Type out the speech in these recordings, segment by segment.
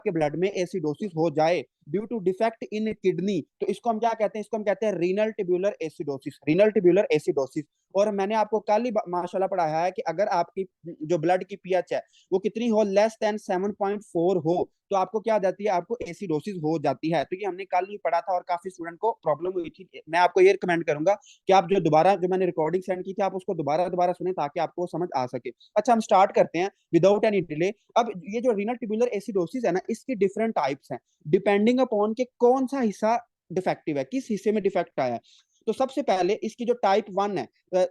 आपके ब्लड में एसिडोसिस हो जाए due to defect in kidney, तो इसको हम क्या कहते हैं? इसको हम कहते हैं renal tubular acidosis, renal tubular acidosis. और मैंने आपको कल ही माशाल्लाह पढ़ाया है कि अगर आपकी जो ब्लड की पीएच है वो कितनी हो, लेस देन 7.4 हो, तो आपको क्या आ जाती है? आपको एसिडोसिस हो जाती है। तो ये हमने कल ही पढ़ा था और काफी स्टूडेंट को प्रॉब्लम हुई थी। मैं आपको ये रिकमेंड करूंगा कि आप जो मैंने रिकॉर्डिंग सेंड की थी आप उसको दोबारा दोबारा सुने ताकि आपको समझ आ सके। अच्छा, हम स्टार्ट करते हैं विदाउट एनी डिले। अब ये जो रीनल ट्यूबुलर एसिडोसिस है ना, इसकी डिफरेंट टाइप्स हैं डिपेंडिंग अपॉन के कौन सा हिस्सा डिफेक्टिव है, किस हिस्से में डिफेक्ट आया है। तो सबसे पहले इसकी जो टाइप 1 है,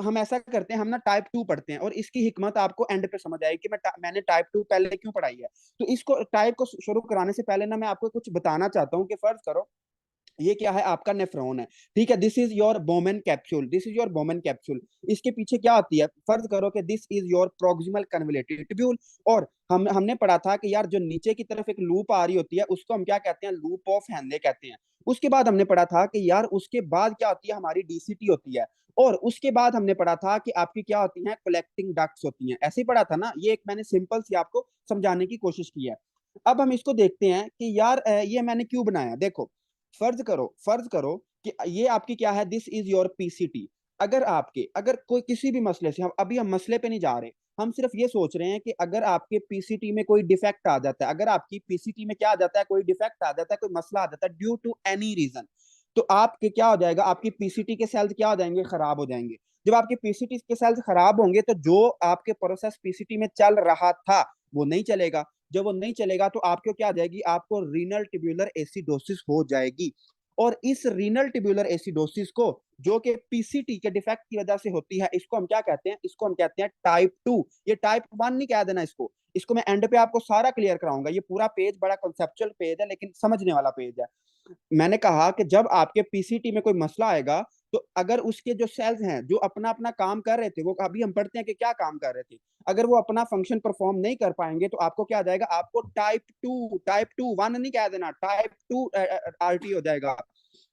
हम ऐसा करते हैं, हम ना टाइप 2 पढ़ते हैं और इसकी हिकमत आपको एंड पे समझ आएगी कि मैंने टाइप 2 पहले क्यों पढ़ाई है। तो इसको टाइप को शुरू कराने से पहले ना मैं आपको कुछ बताना चाहता हूँ कि फर्ज करो ये क्या है? आपका नेफ्रॉन है, ठीक है। This is your Bowman capsule, this is your Bowman capsule. इसके पीछे क्या होती है? फर्ज करो कि this is your proximal convoluted tubule. और हमने पढ़ा था कि यार जो नीचे की तरफ एक लूप आ रही होती है उसको हम क्या कहते हैं? लूप ऑफ हेनले कहते हैं। उसके बाद हमने पढ़ा था कि यार उसके बाद क्या होती है? हमारी डीसीटी होती है। और उसके बाद हमने पढ़ा था कि आपकी क्या होती है? कलेक्टिंग डक्ट्स होती हैं। ऐसे ही पढ़ा था ना, ये एक मैंने सिंपल सी आपको समझाने की कोशिश की है। अब हम इसको देखते हैं कि यार ये मैंने क्यों बनाया। देखो, फर्ज करो कि ये आपकी क्या है? This is your PCT. अगर कोई किसी भी मसले से, हम मसले पे नहीं जा रहे, हम सिर्फ ये सोच रहे हैं कि अगर आपके पीसीटी में कोई डिफेक्ट आ जाता है, अगर आपकी पीसीटी में क्या आ जाता है? कोई डिफेक्ट आ जाता है, कोई मसला आ जाता है ड्यू टू एनी रीजन, तो आपके क्या हो जाएगा? आपकी पीसीटी के सेल्स क्या हो जाएंगे? खराब हो जाएंगे। जब आपके पीसीटी के सेल्स खराब होंगे तो जो आपके प्रोसेस पीसीटी में चल रहा था वो नहीं चलेगा। जब वो नहीं चलेगा तो आपको क्या आ जाएगी? आपको रीनल ट्यूबुलर एसिडोसिस हो जाएगी। और इस रीनल ट्यूबुलर एसिडोसिस को, जो कि पीसीटी के डिफेक्ट की वजह से होती है, इसको हम क्या कहते हैं? इसको हम कहते हैं टाइप 2। ये टाइप 1 नहीं कह देना इसको। इसको मैं एंड पे आपको सारा क्लियर कराऊंगा। ये पूरा पेज बड़ा कंसेप्चुअल पेज है लेकिन समझने वाला पेज है। मैंने कहा कि जब आपके पीसीटी में कोई मसला आएगा तो अगर उसके जो सेल्स हैं जो अपना अपना काम कर रहे थे, वो अभी हम पढ़ते हैं कि क्या काम कर रहे थे, अगर वो अपना फंक्शन परफॉर्म नहीं कर पाएंगे तो आपको क्या आ जाएगा? आपको टाइप 2 1 नहीं कह देना, टाइप 2 आरटी हो जाएगा।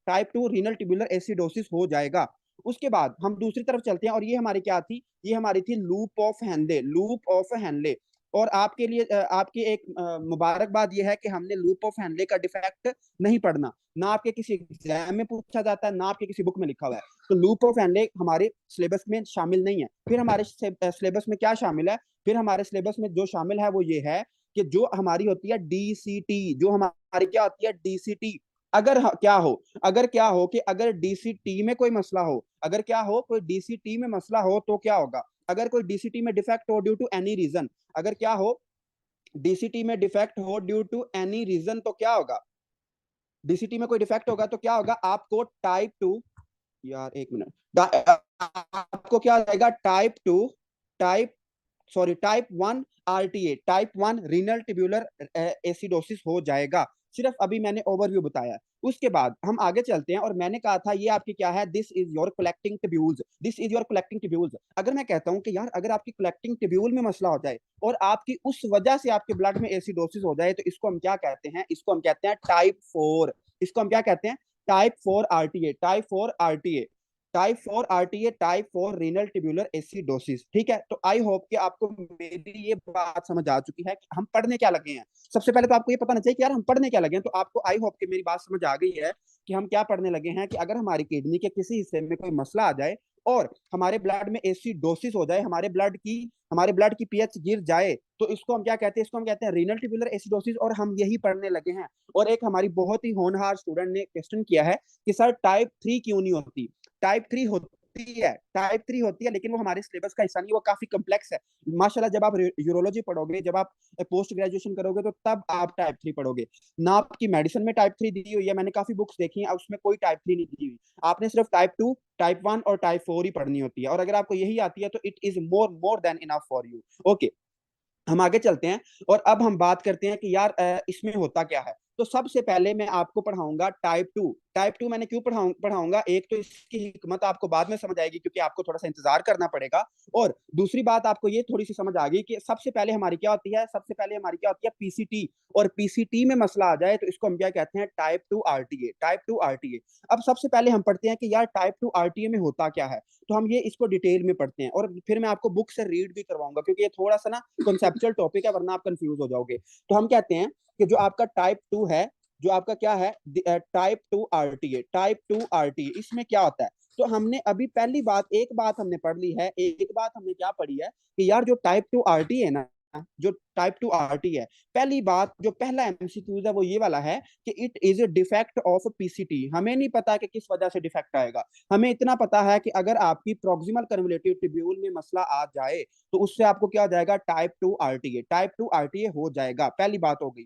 टाइप 2 रीनल ट्यूबुलर एसिडोसिस हो जाएगा। उसके बाद हम दूसरी तरफ चलते हैं और ये हमारी क्या थी? ये हमारी थी loop of Henle, loop of Henle. और आपके लिए आपकी एक मुबारकबाद ये है कि हमने लूप ऑफ हेनले का डिफेक्ट नहीं पढ़ना, ना आपके किसी एग्जाम में पूछा जाता है ना आपके किसी बुक में लिखा हुआ है। तो लूप ऑफ हेनले हमारे सिलेबस में शामिल नहीं है। फिर हमारे सिलेबस में क्या शामिल है? फिर हमारे सिलेबस में जो शामिल है वो ये है कि जो हमारी होती है डीसीटी, जो हमारी क्या होती है? डीसीटी। क्या हो कि अगर डीसीटी में कोई मसला हो, अगर क्या हो कोई डीसीटी में मसला हो तो क्या होगा? अगर कोई डीसीटी में डिफेक्ट हो ड्यू टू एनी रीजन, अगर क्या हो डीसीटी में डिफेक्ट हो ड्यू टू एनी रीजन, तो क्या होगा? डीसीटी में कोई डिफेक्ट होगा तो क्या होगा? आपको टाइप 2, यार एक मिनट, आपको क्या आएगा? Type type 1 RTA, type 1 renal tubular acidosis हो जाएगा। सिर्फ अभी मैंने ओवरव्यू बताया। उसके बाद हम आगे चलते हैं और मैंने कहा था ये आपकी क्या है? This is your collecting tubules, this is your collecting tubules. अगर मैं कहता हूं कि यार अगर आपकी कलेक्टिंग ट्यूब्यूल में मसला हो जाए और आपकी उस वजह से आपके ब्लड में एसिडोसिस हो जाए तो इसको हम क्या कहते हैं? इसको हम कहते हैं टाइप 4। इसको हम क्या कहते हैं? Type 4 RTA, type 4 RTA, type 4 RTA, type 4 renal tubular acidosis. ठीक है, तो आई होप कि आपको मेरी ये बात समझ आ चुकी है कि हम पढ़ने क्या लगे हैं। सबसे पहले तो आपको ये पता नहीं चाहिए कि यार हम पढ़ने क्या लगे हैं। तो आपको आई होप कि मेरी बात समझ आ गई है कि हम क्या पढ़ने लगे हैं। कि अगर हमारी किडनी के किसी हिस्से में कोई मसला आ जाए और हमारे ब्लड में एसिडोसिस हो जाए, हमारे ब्लड की पीएच गिर जाए, तो इसको हम क्या कहते हैं? इसको हम कहते हैं रीनल ट्यूबुलर एसिडोसिस। और हम यही पढ़ने लगे हैं। और एक हमारी बहुत ही होनहार स्टूडेंट ने क्वेश्चन किया है कि सर टाइप 3 क्यों नहीं होती? टाइप 3 होती है लेकिन वो हमारे सिलेबस का हिस्सा नहीं, वो काफी कम्प्लेक्स है। माशाल्लाह, जब आप यूरोलॉजी पढ़ोगे, जब आप पोस्ट ग्रेजुएशन करोगे तो तब आप टाइप 3 पढ़ोगे ना। आपकी मेडिसिन में टाइप 3 दी हुई है, मैंने काफी बुक्स देखी हैं, उसमें कोई टाइप 3 नहीं दी हुई। आपने सिर्फ टाइप 2, टाइप 1 और टाइप 4 ही पढ़नी होती है। और अगर आपको यही आती है तो it is more more than enough for you. Okay, हम आगे चलते हैं और अब हम बात करते हैं कि यार इसमें होता क्या है। तो सबसे पहले मैं आपको पढ़ाऊंगा टाइप 2। टाइप 2 मैंने क्यों पढ़ाऊंगा, एक तो इसकी हिकमत आपको बाद में समझ आएगी क्योंकि आपको थोड़ा सा इंतजार करना पड़ेगा, और दूसरी बात आपको ये थोड़ी सी समझ आ गई कि सबसे पहले हमारी क्या होती है, सबसे पहले हमारी क्या होती है पीसीटी, और पीसीटी में मसला आ जाए तो इसको हम क्या कहते हैं, टाइप 2 आरटीए, टाइप 2 आरटीए। अब सबसे पहले हम पढ़ते हैं कि यार टाइप 2 आरटीए में होता क्या है, तो हम ये इसको डिटेल में पढ़ते हैं और फिर मैं आपको बुक से रीड भी करवाऊंगा क्योंकि ये थोड़ा सा ना कॉन्सेप्चुअल टॉपिक है, वरना आप कंफ्यूज हो जाओगे। तो हम कहते हैं कि जो आपका टाइप 2 है, जो आपका क्या है टाइप 2 आरटीए, टाइप 2 आरटीए, इसमें क्या होता है, तो हमने अभी पहली बात, एक बात हमने पढ़ ली है, एक बात हमने क्या पढ़ी है कि यार जो टाइप 2 आरटी है ना, जो टाइप 2 आरटी है, पहली बात जो पहला एमसीक्यूज है वो ये वाला है कि it is a defect of PCT. हमें नहीं पता कि किस वजह से डिफेक्ट आएगा, हमें इतना पता है कि अगर आपकी प्रोक्सिमल कन्वोल्यूटिव ट्यूब्यूल में मसला आ जाए तो उससे आपको क्या हो जाएगा, टाइप 2 आरटीए, टाइप 2 आरटीए हो जाएगा, पहली बात हो गई।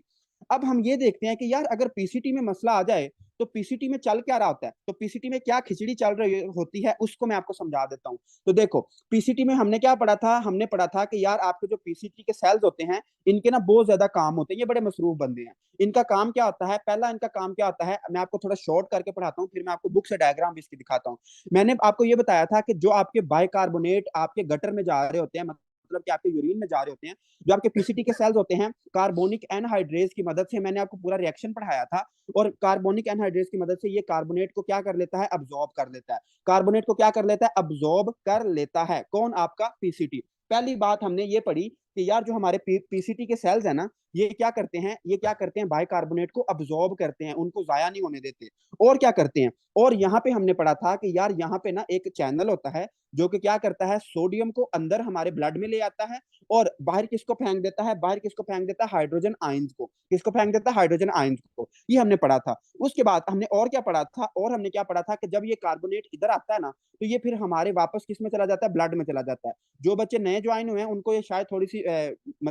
अब हम ये देखते हैं कि यार अगर पीसीटी में मसला आ जाए तो पीसीटी में चल क्या रहा होता है, तो पीसीटी में क्या खिचड़ी चल रही होती है उसको मैं आपको समझा देता हूँ। तो देखो पीसीटी में हमने क्या पढ़ा था, हमने पढ़ा था कि यार आपके जो पीसीटी के सेल्स होते हैं इनके ना बहुत ज्यादा काम होते हैं, ये बड़े मसरूफ बंदे हैं। इनका काम क्या होता है, पहला इनका काम क्या होता है, मैं आपको थोड़ा शॉर्ट करके पढ़ाता हूँ, फिर मैं आपको बुक से डायग्राम भी इसकी दिखाता हूँ। मैंने आपको ये बताया था कि जो आपके बाइकार्बोनेट आपके गटर में जा रहे होते हैं, मतलब कि आपके यूरिन में जा रहे होते हैं, जो आपके पीसीटी के सेल्स होते हैं, कार्बोनिक एनहाइड्रेज की मदद से, मैंने आपको पूरा रिएक्शन पढ़ाया था, और कार्बोनिक एनहाइड्रेज की मदद से ये कार्बोनेट को क्या कर लेता है, अब्जॉर्ब कर लेता है, कार्बोनेट को क्या कर लेता है, अब्जॉर्ब कर लेता है, कौन, आपका पीसीटी। पहली बात हमने ये पढ़ी कि यार जो हमारे पीसीटी के सेल्स है ना, ये क्या करते हैं, ये क्या करते हैं, बाइकार्बोनेट को अब्जॉर्ब करते हैं, उनको जाया नहीं होने देते, और क्या करते हैं, और यहाँ पे हमने पढ़ा था कि यार यहाँ पे ना एक चैनल होता है जो कि क्या करता है, सोडियम को अंदर हमारे ब्लड में ले आता है और बाहर किसको फेंक देता है, बाहर किसको फेंक देता है, हाइड्रोजन आयंस को, किसको फेंक देता है, हाइड्रोजन आयंस को। ये हमने पढ़ा था। उसके बाद हमने और क्या पढ़ा था, और हमने क्या पढ़ा था कि जब ये कार्बोनेट इधर आता है ना तो ये फिर हमारे वापस किस में चला जाता है, ब्लड में चला जाता है। जो बच्चे नए ज्वाइन हुए हैं उनको ये शायद थोड़ी सी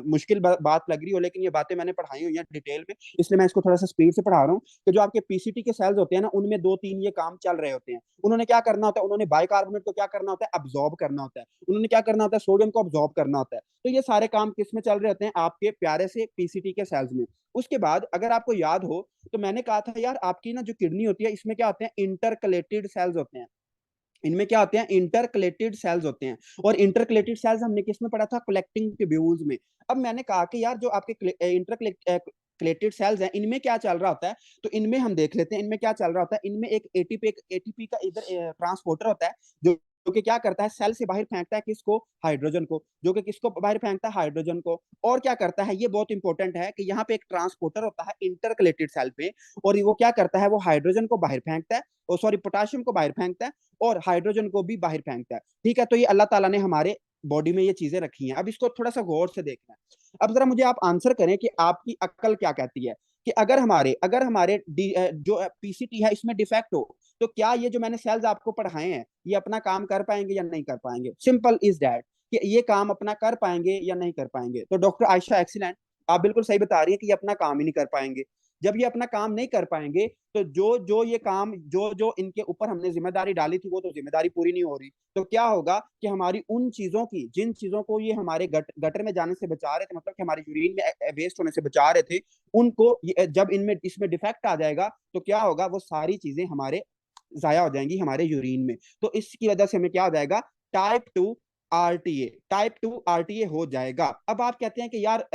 मुश्किल बात लग रही हो, लेकिन ये बातें मैंने पढ़ाई हुई हैं डिटेल में, इसलिए मैं इसको थोड़ा सा स्पीड से पढ़ा रहा हूँ कि जो आपके पीसीटी के सेल्स होते हैं ना, उनमें दो तीन ये काम चल रहे होते हैं। उन्होंने क्या करना होता है, उन्होंने बाइकार्बोनेट को क्या करना होता है, अब्जॉर्ब करना होता है, उन्होंने क्या करना होता है, सोडियम को अब्जॉर्ब करना होता है। तो ये सारे काम किस में चल रहे होते हैं, आपके प्यारे से पीसीटी के सेल्स में। उसके बाद अगर आपको याद हो तो मैंने कहा था यार आपकी ना जो किडनी होती है इसमें क्या होते हैं, इंटरकलेटेड सेल्स होते हैं, इनमें क्या होते हैं, इंटरकलेटेड सेल्स होते हैं। और इंटरकलेटेड सेल्स हमने किस में पढ़ा था, कलेक्टिंग ट्यूब्यूल्स में। अब मैंने कहा कि यार जो आपके इंटरकलेटेड सेल्स हैं इनमें क्या चल रहा होता है, तो इनमें हम देख लेते हैं इनमें क्या चल रहा होता है। इनमें एक एटीपी का इधर ट्रांसपोर्टर होता है जो कि क्या करता है, सेल से बाहर फेंकता है किसको, हाइड्रोजन को, जो कि किसको बाहर फेंकता है, हाइड्रोजन को। और क्या करता है, ये बहुत इंपॉर्टेंट है कि यहाँ पे एक ट्रांसपोर्टर होता है इंटरकलेटेड सेल पे, और वो क्या करता है, वो हाइड्रोजन को बाहर फेंकता है, और सॉरी पोटाशियम को बाहर फेंकता है, और हाइड्रोजन को भी बाहर फेंकता है। ठीक है, तो ये अल्लाह ताला ने हमारे बॉडी में ये चीजें रखी हैं। अब इसको थोड़ा सा गौर से देखना है। अब जरा मुझे आप आंसर करें कि आपकी अक्ल क्या कहती है कि अगर हमारे जो पीसीटी है इसमें डिफेक्ट हो तो क्या ये जो मैंने सेल्स आपको पढ़ाए हैं ये अपना काम कर पाएंगे या नहीं कर पाएंगे, सिंपल इज दैट, कि ये काम अपना कर पाएंगे या नहीं कर पाएंगे। तो डॉक्टर आयशा एक्सीलेंट, आप बिल्कुल सही बता रही है कि ये अपना काम ही नहीं कर पाएंगे। जब ये अपना काम नहीं कर पाएंगे तो जो जो ये काम जो जो इनके ऊपर हमने जिम्मेदारी डाली थी वो तो जिम्मेदारी पूरी नहीं हो रही, तो क्या होगा कि हमारी उन चीजों की, जिन चीजों को ये हमारे गटर में जाने से बचा रहे थे, मतलब कि हमारे यूरिन में वेस्ट होने से बचा रहे थे, उनको जब इनमें इसमें डिफेक्ट आ जाएगा तो क्या होगा, वो सारी चीजें हमारे जाया हो जाएंगी हमारे यूरिन में। तो इसकी वजह से हमें क्या हो जाएगा, टाइप 2 आरटीए, टाइप 2 आरटीए हो जाएगा। अब आप कहते हैं कि यार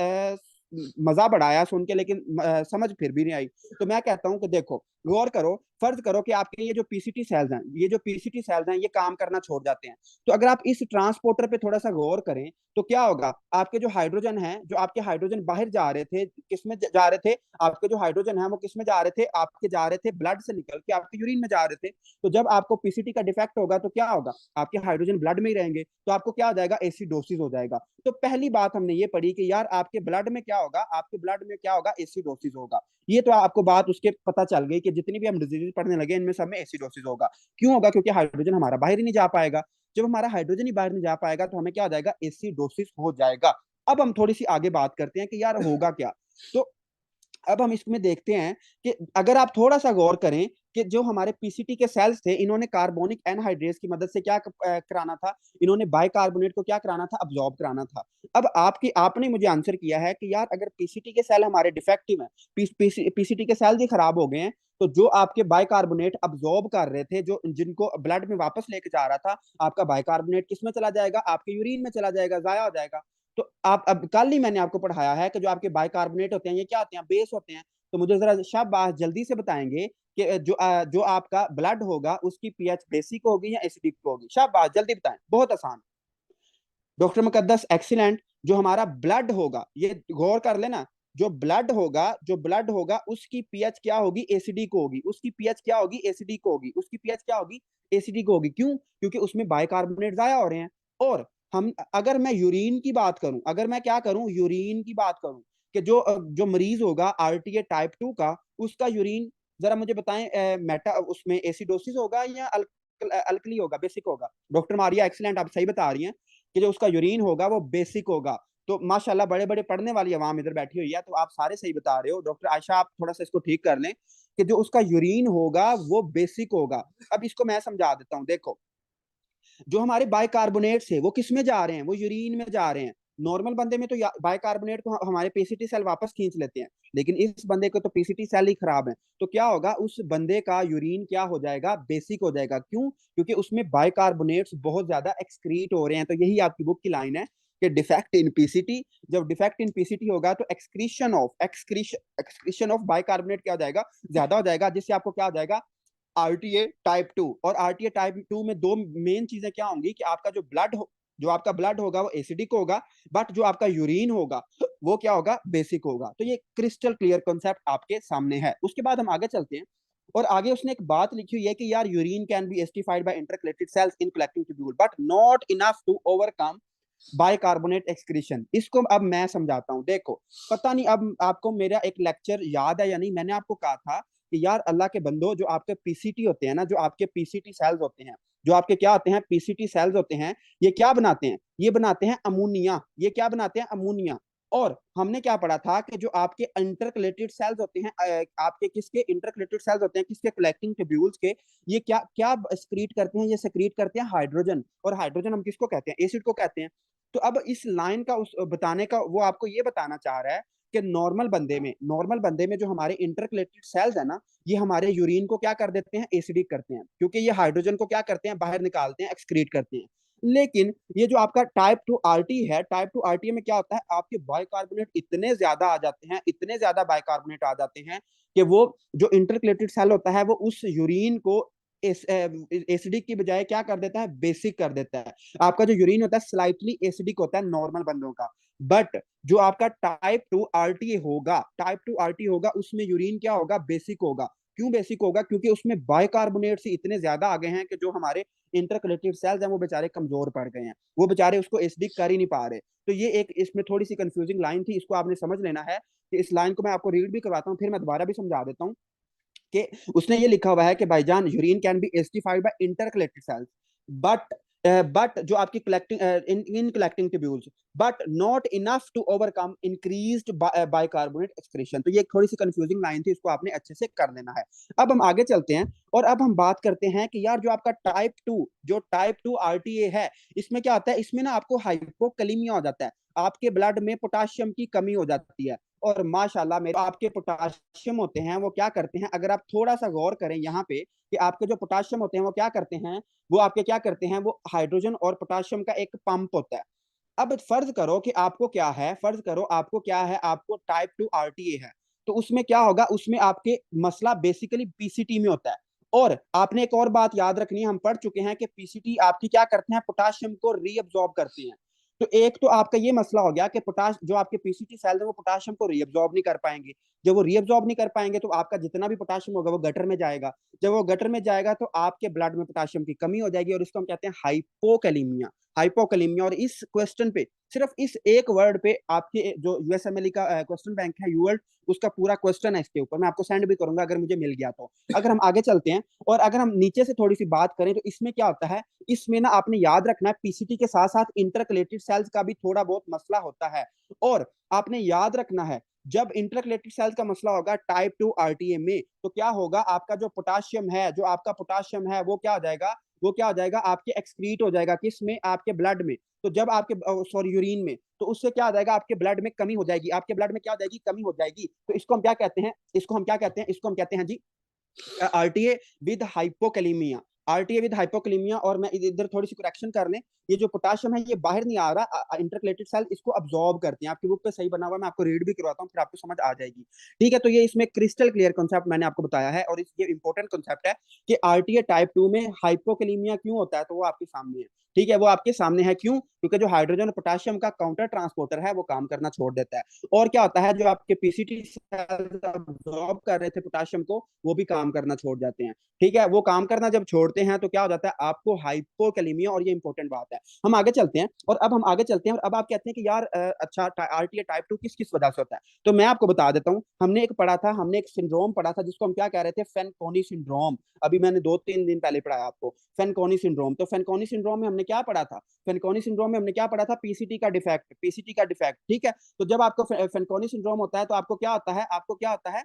मजा बढ़ाया सुन के, लेकिन समझ फिर भी नहीं आई। तो मैं कहता हूं कि देखो, गौर करो, फर्ज करो कि आपके ये जो पीसीटी सेल्स हैं, ये जो पीसीटी सेल्स हैं ये काम करना छोड़ जाते हैं, तो अगर आप इस ट्रांसपोर्टर पे थोड़ा सा गौर करें तो क्या होगा, आपके जो हाइड्रोजन है, जो आपके हाइड्रोजन बाहर जा रहे थे, किसमें जा रहे थे, आपके जो हाइड्रोजन है वो किसमें जा रहे थे, आपके जा रहे थे ब्लड से निकल के आपके यूरिन में जा रहे थे। तो जब आपको पीसीटी का डिफेक्ट होगा तो क्या होगा, आपके हाइड्रोजन ब्लड में ही रहेंगे, तो आपको क्या हो जाएगा, एसिडोसिस हो जाएगा। तो पहली बात हमने ये पढ़ी कि यार आपके ब्लड में क्या होगा, आपके ब्लड में क्या होगा, एसिडोसिस होगा। ये तो आपको बात उसके पता चल गई कि जितनी भी हम डिजीज पढ़ने लगे इनमें सब में एसिडोसिस होगा। क्यों होगा, क्योंकि हाइड्रोजन हमारा बाहर ही नहीं जा पाएगा। जब हमारा हाइड्रोजन ही बाहर नहीं जा पाएगा तो हमें क्या हो जाएगा, एसिडोसिस हो जाएगा। अब हम थोड़ी सी आगे बात करते हैं कि यार होगा क्या। तो अब हम इसमें देखते हैं कि अगर आप थोड़ा सा गौर करें कि जो हमारे पीसीटी के सेल्स थे, इन्होंने कार्बोनिक एनहाइड्रेस की मदद से क्या कराना था, इन्होंने बाइकार्बोनेट को क्या कराना था, अब्सॉर्ब कराना था। अब आपने मुझे आंसर किया है कि यार अगर पीसीटी के सेल हमारे डिफेक्टिव हैं, पीसीटी के सेल ही खराब हो गए हैं, तो जो आपके बाइकार्बोनेट अब्सॉर्ब कर रहे थे, जो जिनको ब्लड में वापस लेके जा रहा था, आपका बाइकार्बोनेट किस में चला जाएगा, आपके यूरिन में चला जाएगा, जाया हो जाएगा। तो आप अब कल ही मैंने आपको पढ़ाया है कि जो आपके बाइकार्बोनेट होते हैं ये क्या होते हैं, बेस होते हैं। तो मुझे जरा शाबाश जल्दी से बताएंगे कि जो आपका ब्लड होगा उसकी पीएच बेसिक होगी या एसिडिक होगी, शाबाश जल्दी बताएं, बहुत आसान। Doctor Mukaddas excellent. जो हमारा ब्लड होगा, ये गौर कर लेना, जो ब्लड होगा उसकी पीएच क्या होगी, एसिडिक होगी, उसकी पीएच क्या होगी, एसिडिक होगी, उसकी पीएच क्या होगी, एसिडिक होगी। क्यों? क्योंकि उसमें बाइकार्बोनेट जाया हो रहे हैं। और हम अगर मैं यूरिन की बात करूं, अगर मैं क्या करूं, यूरिन की बात करूं, कि जो मरीज होगा आरटीए टाइप 2 का, उसका यूरिन जरा मुझे बताएं, मेटा उसमें एसिडोसिस होगा या अल्कली होगा, बेसिक होगा। डॉक्टर मारिया एक्सीलेंट, आप सही बता रही हैं कि जो उसका यूरिन होगा वो बेसिक होगा। तो माशाल्लाह बड़े बड़े पढ़ने वाली आवाम इधर बैठी हुई है, तो आप सारे सही बता रहे हो। डॉक्टर आयशा आप थोड़ा सा इसको ठीक कर लें कि जो उसका यूरिन होगा वो बेसिक होगा। अब इसको मैं समझा देता हूं, देखो जो हमारे बाइकार्बोनेट्स है वो किस में जा रहे हैं, वो यूरिन में जा रहे हैं। नॉर्मल बंदे में तो बाइकार्बोनेट को हमारे पीसीटी सेल वापस खींच लेते हैं, लेकिन इस बंदे को तो पीसीटी सेल ही खराब है। तो क्या होगा, उस बंदे का यूरिन क्या हो जाएगा, बेसिक हो जाएगा। क्यों? क्योंकि उसमें बाइकार्बोनेट्स बहुत ज्यादा एक्सक्रीट हो रहे हैं। तो यही आपकी बुक की लाइन है कि डिफेक्ट इन पीसीटी, जब डिफेक्ट इन पीसीटी होगा तो एक्सक्रीशन ऑफ बाइकार्बोनेट क्या हो जाएगा, ज्यादा हो जाएगा, जिससे आपको क्या हो जाएगा, आरटीए टाइप 2। और आरटीए टाइप 2 में दो मेन चीजें क्या होंगी कि आपका जो आपका ब्लड होगा वो एसिडिक होगा, बट जो आपका यूरिन होगा वो क्या होगा, बेसिक होगा। तो ये क्रिस्टल क्लियर कॉन्सेप्ट आपके सामने है। उसके बाद हम आगे चलते हैं, और आगे उसने एक बात लिखी हुई है कि यार urine can be acidified by intercalated cells in collecting tubule but not enough to overcome bicarbonate excretion. इसको अब मैं समझाता हूं। देखो, पता नहीं अब आपको मेरा एक लेक्चर याद है या नहीं, मैंने आपको कहा था कि यार अल्लाह के बंदो, जो आपके पीसीटी होते हैं ना, जो आपके पीसीटी सेल्स होते हैं, जो आपके क्या होते हैं, पीसीटी सेल्स होते हैं, ये क्या बनाते हैं, ये बनाते हैं अमोनिया। ये क्या बनाते हैं, अमोनिया। और हमने क्या पढ़ा था कि जो आपके इंटरकलेटेड सेल्स होते हैं, आपके किसके इंटरकलेटेड सेल्स होते हैं, किसके, कलेक्टिंग ट्यूब्यूल्स के, ये क्या क्या स्क्रीट करते हैं, ये सेक्रीट करते हैं हाइड्रोजन। और हाइड्रोजन हम किसको कहते हैं, एसिड को कहते हैं। तो अब इस लाइन का उस बताने का वो आपको ये बताना चाह रहा है कि नॉर्मल बंदे में जो हमारे इंटरकलेटेड सेल्स है ना, ये हमारे यूरिन को क्या कर देते हैं, एसिडिक करते हैं, क्योंकि ये हाइड्रोजन को क्या करते हैं, बाहर निकालते हैं, एक्सक्रीट करते हैं। लेकिन ये जो आपका टाइप 2 आरटी है, टाइप 2 आरटी में क्या होता है, आपके बाइकार्बोनेट इतने ज्यादा आ जाते हैं, इतने ज्यादा बाइकार्बोनेट आ जाते हैं कि वो जो इंटरकलेटेड सेल होता है वो उस यूरिन को एसिडिक की बजाय क्या कर देता है, बेसिक कर देता है। आपका जो यूरिन होता है स्लाइटली एसिडिक होता है नॉर्मल बंदों का, बट जो आपका टाइप 2 आरटी होगा उसमें यूरिन क्या होगा, बेसिक होगा। क्यों बेसिक होगा? क्योंकि उसमें बाइकार्बोनेट से इतने ज्यादा आ गए हैं कि जो हमारे इंटरकलेटेड सेल्स हैं वो बेचारे कमजोर पड़ गए हैं, वो बेचारे उसको एसिडिक कर ही नहीं पा रहे। तो ये एक इसमें थोड़ी सी कंफ्यूजिंग लाइन थी, इसको आपने समझ लेना है। कि इस लाइन को मैं आपको रीड भी करवाता हूँ, फिर मैं दोबारा भी समझा देता हूँ कि उसने ये लिखा हुआ है कि भाईजान urine can be acidified by intercalated cells but जो आपकी collecting in collecting tubules, but not enough to overcome increased bicarbonate excretion. तो ये एक थोड़ी सी कंफ्यूजिंग लाइन थी, इसको आपने अच्छे से कर लेना है। अब हम आगे चलते हैं, और अब हम बात करते हैं कि यार जो आपका टाइप 2 आरटीए है, इसमें क्या होता है, इसमें ना आपको हाइपोकैलेमिया हो जाता है, आपके ब्लड में पोटाशियम की कमी हो जाती है। और माशाल्लाह मेरे आपके पोटाशियम होते हैं वो क्या करते हैं, अगर आप थोड़ा सा गौर करें यहाँ पे, कि आपके जो पोटाशियम होते हैं वो क्या करते हैं, वो आपके क्या करते हैं, वो हाइड्रोजन और पोटाशियम का एक पंप होता है। अब फर्ज करो कि आपको क्या है, आपको टाइप 2 आरटीए है, तो उसमें क्या होगा, उसमें आपके मसला बेसिकली पीसीटी में होता है। और आपने एक और बात याद रखनी है, हम पढ़ चुके हैं कि पीसीटी आपकी क्या करते हैं, पोटाशियम को रीअब्सॉर्ब करते हैं। तो एक तो आपका ये मसला हो गया कि जो आपके पीसीटी सेल है वो पोटाशियम को रीअब्सॉर्ब नहीं कर पाएंगे। जब वो रीअब्सॉर्ब नहीं कर पाएंगे तो आपका जितना भी पोटाशियम होगा वो गटर में जाएगा। जब वो गटर में जाएगा तो आपके ब्लड में पोटाशियम की कमी हो जाएगी, और इसको हम कहते हैं हाइपोकैलेमिया। और इस क्वेश्चन पे, सिर्फ इस एक वर्ड पे आपके जो यूएसएमएलई का क्वेश्चन बैंक है यूवर्ल्ड, उसका पूरा क्वेश्चन है इसके ऊपर, मैं आपको सेंड भी करूंगा अगर मुझे मिल गया तो। अगर हम आगे चलते हैं और अगर हम नीचे से थोड़ी सी बात करें, तो इसमें क्या होता है, इसमें ना आपने याद रखना है पीसीटी के साथ साथ इंटरकलेटेड सेल्स का भी थोड़ा बहुत मसला होता है। और आपने याद रखना है जब इंटरकलेटेड सेल्स का मसला होगा टाइप 2 आरटीए में, तो क्या होगा, आपका जो पोटाशियम है, जो आपका पोटाशियम है वो क्या हो जाएगा, वो क्या हो जाएगा, आपके एक्सक्रीट हो जाएगा, किस में, आपके ब्लड में। तो जब आपके सॉरी यूरिन में, तो उससे क्या हो जाएगा, आपके ब्लड में कमी हो जाएगी, आपके ब्लड में क्या हो जाएगी, कमी हो जाएगी। तो इसको हम क्या कहते हैं, इसको हम क्या कहते हैं, इसको हम कहते हैं जी RTA with hypokalaemia. RTA with hypokalaemia. और मैं इधर थोड़ी सी करेक्शन कर लें, ये जो पोटाशियम है ये बाहर नहीं आ रहा, इंटरकलेटेड सेल इसको अब्सॉर्ब करते हैं। आपकी बुक पे सही बना हुआ, मैं आपको रीड भी करवाता हूँ, फिर आपको समझ आ जाएगी। ठीक है, तो ये इसमें क्रिस्टल क्लियर कॉन्सेप्ट मैंने आपको बताया है, और ये इंपॉर्टेंट कॉन्सेप्ट है कि आरटीए टाइप 2 में हाइपोकैलेमिया क्यों होता है, तो वो आपके सामने है। ठीक है, वो आपके सामने है, क्यों, क्योंकि जो हाइड्रोजन और पोटाशियम का काउंटर ट्रांसपोर्टर है वो काम करना छोड़ देता है। और क्या होता है, जो आपके पीसीटी सेल्स अब्सॉर्ब कर रहे थे पोटाशियम को, वो भी काम करना छोड़ जाते हैं। ठीक है, वो काम करना जब छोड़ते हैं तो क्या हो जाता है, आपको हाइपोकैलेमिया, और ये इंपॉर्टेंट बात है। हम आगे चलते हैं, और अब हम आगे चलते हैं, और अब आप कहते हैं कि यार अच्छा आरटीए टाइप 2 किस किस वजह से होता है, तो मैं आपको बता देता हूँ। हमने एक पढ़ा था, हमने एक सिंड्रोम पढ़ा था जिसको हम क्या कह रहे थे, फेनकोनी सिंड्रोम। अभी मैंने 2-3 दिन पहले पढ़ाया आपको फेनकोनी सिंड्रोम। तो फेनकोनी सिंड्रोम में हमने क्या पढ़ा था, फेनकोनी सिंड्रोम में हमने क्या पढ़ा था, पीसीटी का डिफेक्ट, पीसीटी का डिफेक्ट। ठीक है, तो जब आपको फेनकोनी सिंड्रोम होता है तो आपको क्या होता है, आपको क्या होता है,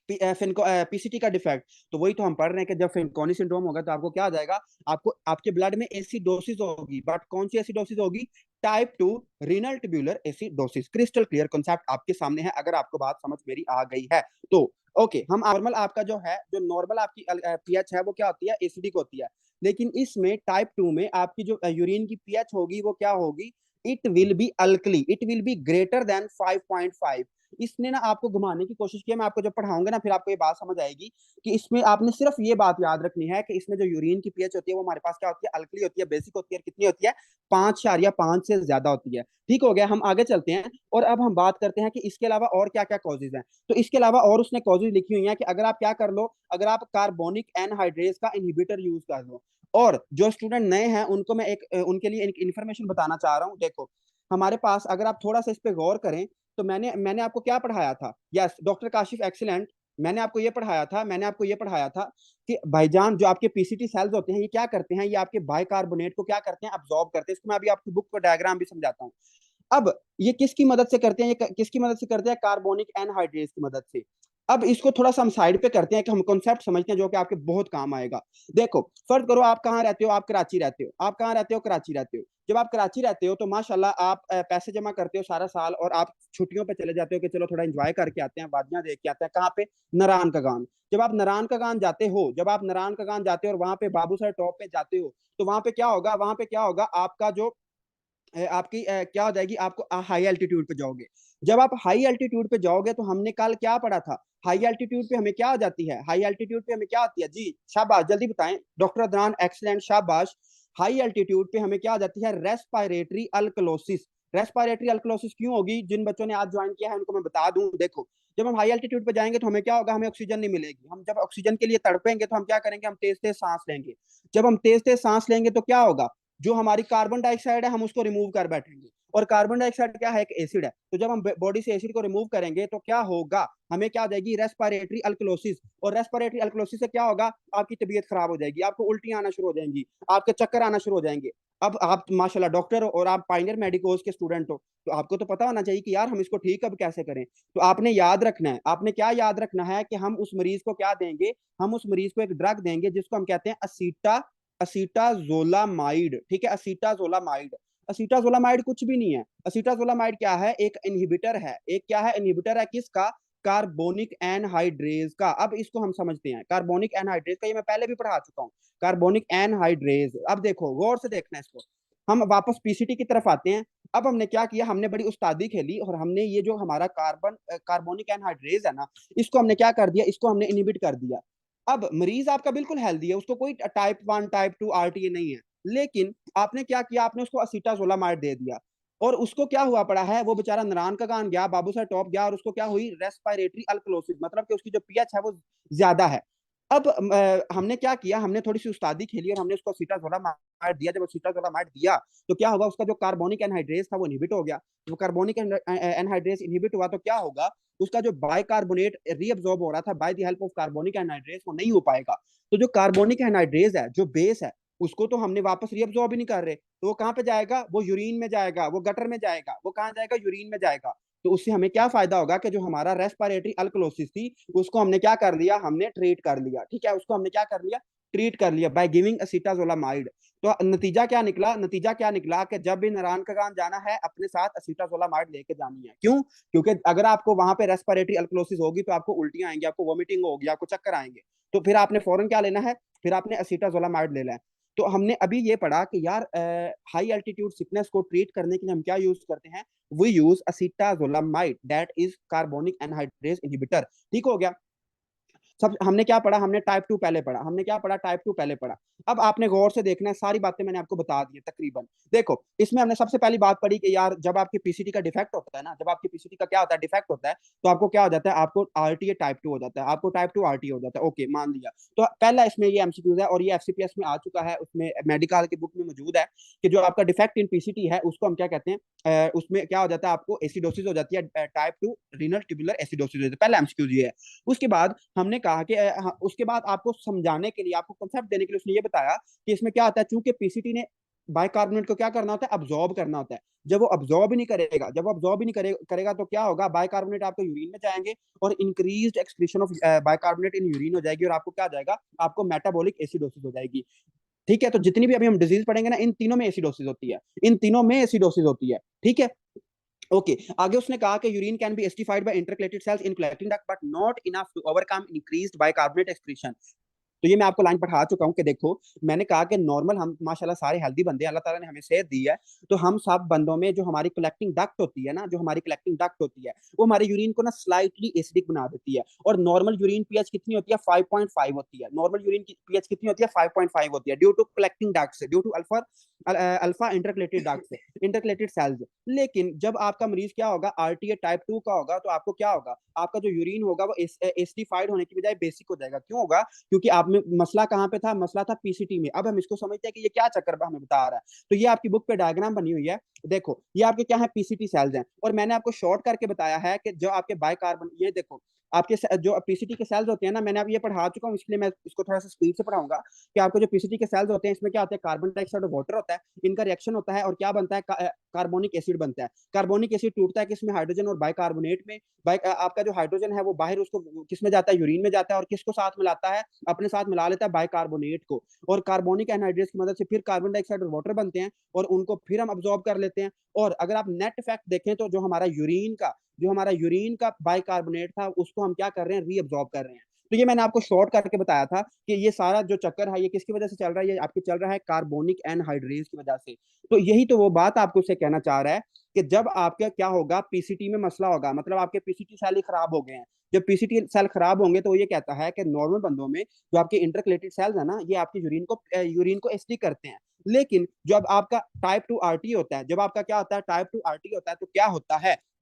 पीसीटी का डिफेक्ट। तो वही तो हम पढ़ रहे हैं कि जब फेनकोनी सिंड्रोम होगा तो आपको क्या आ जाएगा, आपको आपके ब्लड में एसिडोसिस होगी, बट कौन सी एसिडोसिस होगी, type 2 renal tubular acidosis. Crystal clear concept आपके सामने है, अगर आपको बात समझ मेरी आ गई है तो। ओके, हम नॉर्मल आपका जो है, जो नॉर्मल आपकी पीएच है वो क्या होती है, एसिडिक होती है। लेकिन इसमें टाइप 2 में आपकी जो यूरिन की पीएच होगी वो क्या होगी, it will be alkali, it will be greater than 5.5। इसने ना आपको घुमाने की कोशिश की है, मैं आपको जब पढ़ाऊंगा ना फिर आपको ये बात समझ आएगी कि इसमें आपने सिर्फ ये बात याद रखनी है कि इसमें जो यूरिन की पीएच होती है वो हमारे पास क्या होती है, अल्कली होती है, बेसिक होती है, कितनी होती है, 5.5 से ज्यादा होती है। ठीक हो गया, हम आगे चलते हैं, और अब हम बात करते हैं कि इसके अलावा और क्या क्या कॉजेज हैं। तो इसके अलावा और उसने कॉजेज लिखी हुई है कि अगर आप क्या कर लो, अगर आप कार्बोनिक एनहाइड्रेस का इनहिबिटर यूज कर लो। और जो स्टूडेंट नए हैं उनको मैं एक उनके लिए एक इन्फॉर्मेशन बताना चाह रहा हूँ। देखो, हमारे पास अगर आप थोड़ा सा इस पे गौर करें, तो मैंने आपको क्या पढ़ाया था, यस डॉक्टर काशिफ एक्सीलेंट, मैंने आपको ये पढ़ाया था कि भाईजान जो आपके पीसीटी सेल्स होते हैं ये क्या करते हैं, ये आपके बाइकार्बोनेट को क्या करते हैं, अब्सॉर्ब करते हैं। इसको मैं अभी आपकी बुक को डायग्राम भी समझाता हूँ। अब ये किसकी मदद से करते हैं, ये किसकी मदद से करते हैं, कार्बोनिक एनहाइड्रेस की मदद से। अब इसको थोड़ा सा हम साइड पे करते हैं कि हम कॉन्सेप्ट समझते हैं जो कि आपके बहुत काम आएगा। देखो, फर्ज करो आप कहाँ रहते हो, आप कराची रहते हो, आप कहाँ रहते हो, कराची रहते हो। जब आप कराची रहते हो तो माशाल्लाह आप पैसे जमा करते हो सारा साल, और आप छुट्टियों पे चले जाते हो कि चलो थोड़ा एंजॉय करके आते हैं, वादियां देख के आते हैं, कहाँ पे, नारायण का गान। जब आप नारायण का गान जाते हो, जब आप नारायण का गान जाते हो और वहां पे बाबू सर टॉप पे जाते हो, तो वहां पे क्या होगा, वहां पे क्या होगा, आपका जो आपकी क्या हो जाएगी, आपको हाई एल्टीट्यूड पे जाओगे। जब आप हाई एल्टीट्यूड पे जाओगे तो हमने कल क्या पढ़ा था, हाई एल्टीट्यूड पे हमें क्या हो जाती है, हाई एल्टीट्यूड पे हमें क्या होती है जी, शाबाश जल्दी बताएं डॉक्टर अदनान, एक्सीलेंट, शाबाश। हाई एल्टीट्यूड पे हमें क्या हो जाती है, रेस्पिरेटरी अल्कलोसिस। रेस्पिरेटरी अल्कलोसिस क्यों होगी, जिन बच्चों ने आज ज्वाइन किया है उनको मैं बता दूं। देखो, जब हम हाई एल्टीट्यूड पे जाएंगे तो हमें क्या होगा, हमें ऑक्सीजन नहीं मिलेगी। हम जब ऑक्सीजन के लिए तड़पेंगे तो हम क्या करेंगे, हम तेज तेज सांस लेंगे। जब हम तेज तेज सांस लेंगे तो क्या होगा, जो हमारी कार्बन डाइऑक्साइड है हम उसको रिमूव कर बैठेंगे। और कार्बन डाइऑक्साइड क्या है, एक एसिड है। तो जब हम बॉडी से एसिड को रिमूव करेंगे तो क्या होगा, हमें क्या हो जाएगी, रेस्पिरेटरी अल्कलोसिस। और रेस्पिरेटरी अल्कलोसिस से क्या होगा, आपकी तबीयत खराब हो जाएगी, आपको उल्टियां आना शुरू हो जाएंगी, आपके चक्कर आना शुरू हो जाएंगे। अब आप माशाल्लाह डॉक्टर हो और आप पाइनियर मेडिकोज के स्टूडेंट हो, तो आपको तो पता होना चाहिए कि यार हम इसको ठीक अब कैसे करें। तो आपने याद रखना है, आपने क्या याद रखना है कि हम उस मरीज को क्या देंगे, हम उस मरीज को एक ड्रग देंगे जिसको हम कहते हैं असीटाजोलामाइड। ठीक है, असीटाजोलामाइड। असीटाजोलामाइड कुछ भी नहीं है। असीटाजोलामाइड क्या है, एक इनहिबिटर है, एक क्या है, इनहिबिटर है किसका, कार्बोनिक एनहाइड्रेज का। अब इसको हम समझते हैं, कार्बोनिक एनहाइड्रेज का ये मैं पहले भी पढ़ा चुका हूँ, कार्बोनिक एनहाइड्रेज। अब देखो गौर से देखना इसको, हम वापस पीसीटी की तरफ आते हैं। अब हमने क्या किया, हमने बड़ी उस्तादी खेली और हमने ये जो हमारा कार्बोनिक एनहाइड्रेज है ना, इसको हमने क्या कर दिया, इसको हमने इनहिबिट कर दिया। अब मरीज आपका बिल्कुल हेल्दी है, उसको कोई टाइप 1 टाइप 2 आरटीए नहीं है, लेकिन आपने क्या किया, आपने उसको असीटाजोलामाइड दे दिया। और उसको क्या हुआ पड़ा है, वो बेचारा नारायण का गान गया, बाबू सर टॉप गया, और उसको क्या हुई, रेस्पिरेटरी अल्कलोसिस, मतलब कि उसकी जो पीएच है वो ज्यादा है। अब हमने क्या किया, हमने थोड़ी सी उस्तादी खेली और हमने उसको असीटाजोलामाइड दिया। जब असीटाजोलामाइड दिया तो क्या होगा, उसका जो कार्बोनिक एनहाइड्रेज था वो इनहिबिट हो गया। वो कार्बोनिक एनहाइड्रेज इनहिबिट हुआ तो क्या होगा, उसका जो बाइकार्बोनेट रीअब्सॉर्ब हो रहा था by the help of carbonic anhydrase वो नहीं हो पाएगा। तो जो कार्बोनिक एनहाइड्रेज है, जो बेस है, उसको तो हमने वापस रीअब्सॉर्ब ही नहीं कर रहे, तो वो कहाँ पे जाएगा, वो यूरिन में जाएगा, वो गटर में जाएगा, वो कहाँ जाएगा, यूरिन में जाएगा। तो उससे हमें क्या फायदा होगा कि जो हमारा रेस्पिरेटरी अल्कलोसिस थी उसको हमने क्या कर लिया, हमने ट्रीट कर लिया। ठीक है, उसको हमने क्या कर लिया, ट्रीट कर लिया बाय गिविंग असीटाजोलामाइड। तो नतीजा क्या निकला, नतीजा क्या निकला कि जब भी नारायण खगान जाना है अपने साथ असीटाजोलामाइड लेके जानी है। क्यों? क्योंकि अगर आपको वहां पे रेस्पिरेटरी अल्कलोसिस होगी तो आपको उल्टियां आएंगी, आपको वोमिटिंग होगी, आपको चक्कर आएंगे। तो फिर आपने फौरन क्या लेना है, फिर आपने असीटाजोलामाइड लेना है। तो हमने अभी ये पढ़ा कि यार हाई एल्टीट्यूड सिकनेस को ट्रीट करने के लिए हम क्या यूज करते हैं, we use acetazolamide that is carbonic anhydrase inhibitor. ठीक हो गया। सब हमने क्या पढ़ा, हमने टाइप 2 पहले पढ़ा, हमने क्या पढ़ा, टाइप 2 पहले पढ़ा। अब आपने गौर से देखना है, सारी बातें मैंने आपको बता दी है तकरीबन। देखो इसमें हमने सबसे पहली बात पढ़ी कि यार जब आपकी पीसीटी का डिफेक्ट होता है ना, जब आपकी पीसीटी का क्या होता है, डिफेक्ट होता है, तो आपको क्या हो जाता है, आपको आरटीए टाइप 2 हो जाता है, आपको टाइप 2 आरटीए हो जाता है। ओके, मान लिया। तो पहला इसमें ये एमसीक्यूज है और ये एफसीपीएस में आ चुका है, उसमें मेडिकल की बुक में मौजूद है कि जो आपका डिफेक्ट इन पीसीटी है उसको हम क्या कहते हैं, उसमें क्या हो जाता है, आपको एसिडोसिस हो जाती है, टाइप 2 रीनल ट्यूबुलर एसिडोसिस हो जाती है। पहला एमसीक्यूज ये है। उसके बाद हमने कहा कि उसके बाद आपको समझाने के लिए, आपको कंसेप्ट देने के लिए उसने ये बताया कि इसमें क्या होता है, चूंकि पीसीटी ने बाइकार्बोनेट को क्या करना होता है, अब्जॉर्ब करना होता है। जब वो अब्जॉर्ब ही नहीं करेगा, जब वो अब्जॉर्ब ही नहीं करेगा तो क्या होगा, बाइकार्बोनेट आपको यूरिन में जाएंगे और increased excretion of bicarbonate in urine हो जाएगी और आपको क्या जाएगा, आपको मेटाबॉलिक एसिडोसिस हो जाएगी। ठीक है, तो जितनी भी अभी हम डिजीज पढ़ेंगे ना, इन तीनों में एसिडोसिस होती है, इन तीनों में एसिडोसिस होती है। ठीक है। ओके, आगे उसने कहा कि urine can be acidified by intercalated cells in collecting duct but not enough to overcome increased bicarbonate excretion. तो ये मैं आपको लाइन पढ़ा चुका हूँ कि देखो, मैंने कहा कि नॉर्मल हम माशाल्लाह सारे हेल्दी बंदे हैं, अल्लाह ताला ने हमें सेहत दी है। तो हम सब बंदों में जो हमारी कलेक्टिंग डक्ट होती है ना, जो हमारी कलेक्टिंग डक्ट होती है वो हमारे यूरिन को ना स्लाइटली एसिडिक बना देती है। और नॉर्मल यूरिन पीएच कितनी होती है, 5.5 होती है। नॉर्मल यूरिन की पीएच कितनी होती है, 5.5 होती है, due to collecting ducts, due to alpha alpha intercalated ducts, intercalated cells. लेकिन जब आपका मरीज क्या होगा, आरटीए टाइप 2 का होगा, तो आपको क्या होगा, आपका जो यूरिन होगा वो एसिडिफाइड होने की बजाय बेसिक हो जाएगा। क्यों होगा? क्योंकि आप में मसला कहाँ पे था, मसला था पीसीटी में। अब हम इसको समझते हैं कि ये क्या चक्कर हमें बता रहा है। तो ये आपकी बुक पे डायग्राम बनी हुई है, देखो ये आपके क्या है, पीसीटी सेल्स हैं। और मैंने आपको शॉर्ट करके बताया है कि जो आपके बाइकार्बन, ये देखो आपके जो पीसीटी के सेल्स होते हैं ना, मैंने अब ये पढ़ा चुका हूँ, इसलिए मैं इसको थोड़ा सा स्पीड से पढ़ाऊंगा कि आपको जो पीसीटी के सेल्स होते हैं इसमें क्या होता है, कार्बन डाइऑक्साइड और वाटर होता है, इनका रिएक्शन होता है और क्या बनता है, कार्बोनिक एसिड बनता है। कार्बोनिक एसिड टूटता है किसमें, हाइड्रोजन और बाइकार्बोनेट में। आपका जो हाइड्रोजन है वो बाहर उसको किसमें जाता है, यूरिन में जाता है, और किसको साथ मिलाता है, अपने साथ मिला लेता है बाइकार्बोनेट को। और कार्बोनिक एनहाइड्रेट्स की मदद से फिर कार्बन डाइऑक्साइड और वाटर बनते हैं और उनको फिर हम अब्सॉर्ब कर लेते हैं। और अगर आप नेट फैक्ट देखें तो जो हमारा यूरिन का बाइकार्बोनेट था उसको हम क्या कर रहे हैं, रीअब्सॉर्ब कर रहे हैं। तो ये मैंने आपको शॉर्ट करके बताया था कि ये सारा जो चक्कर है ये किसकी वजह से चल रहा है, ये आपके चल रहा है कार्बोनिक एनहाइड्रेज की वजह से। तो यही तो वो बात आपको से कहना चाह रहा है कि जब आपका क्या होगा, पीसीटी में मसला होगा, मतलब आपके पीसीटी सेल ही खराब हो गए हैं। जब पीसीटी सेल खराब होंगे तो ये कहता है कि नॉर्मल बंदों में जो आपके इंटरकलेटेड सेल्स है ना, ये आपकी यूरिन को एसिडिक करते हैं। लेकिन जब आपका टाइप 2 आरटी होता है, जब आपका क्या होता है, टाइप 2 आरटी होता है, तो क्या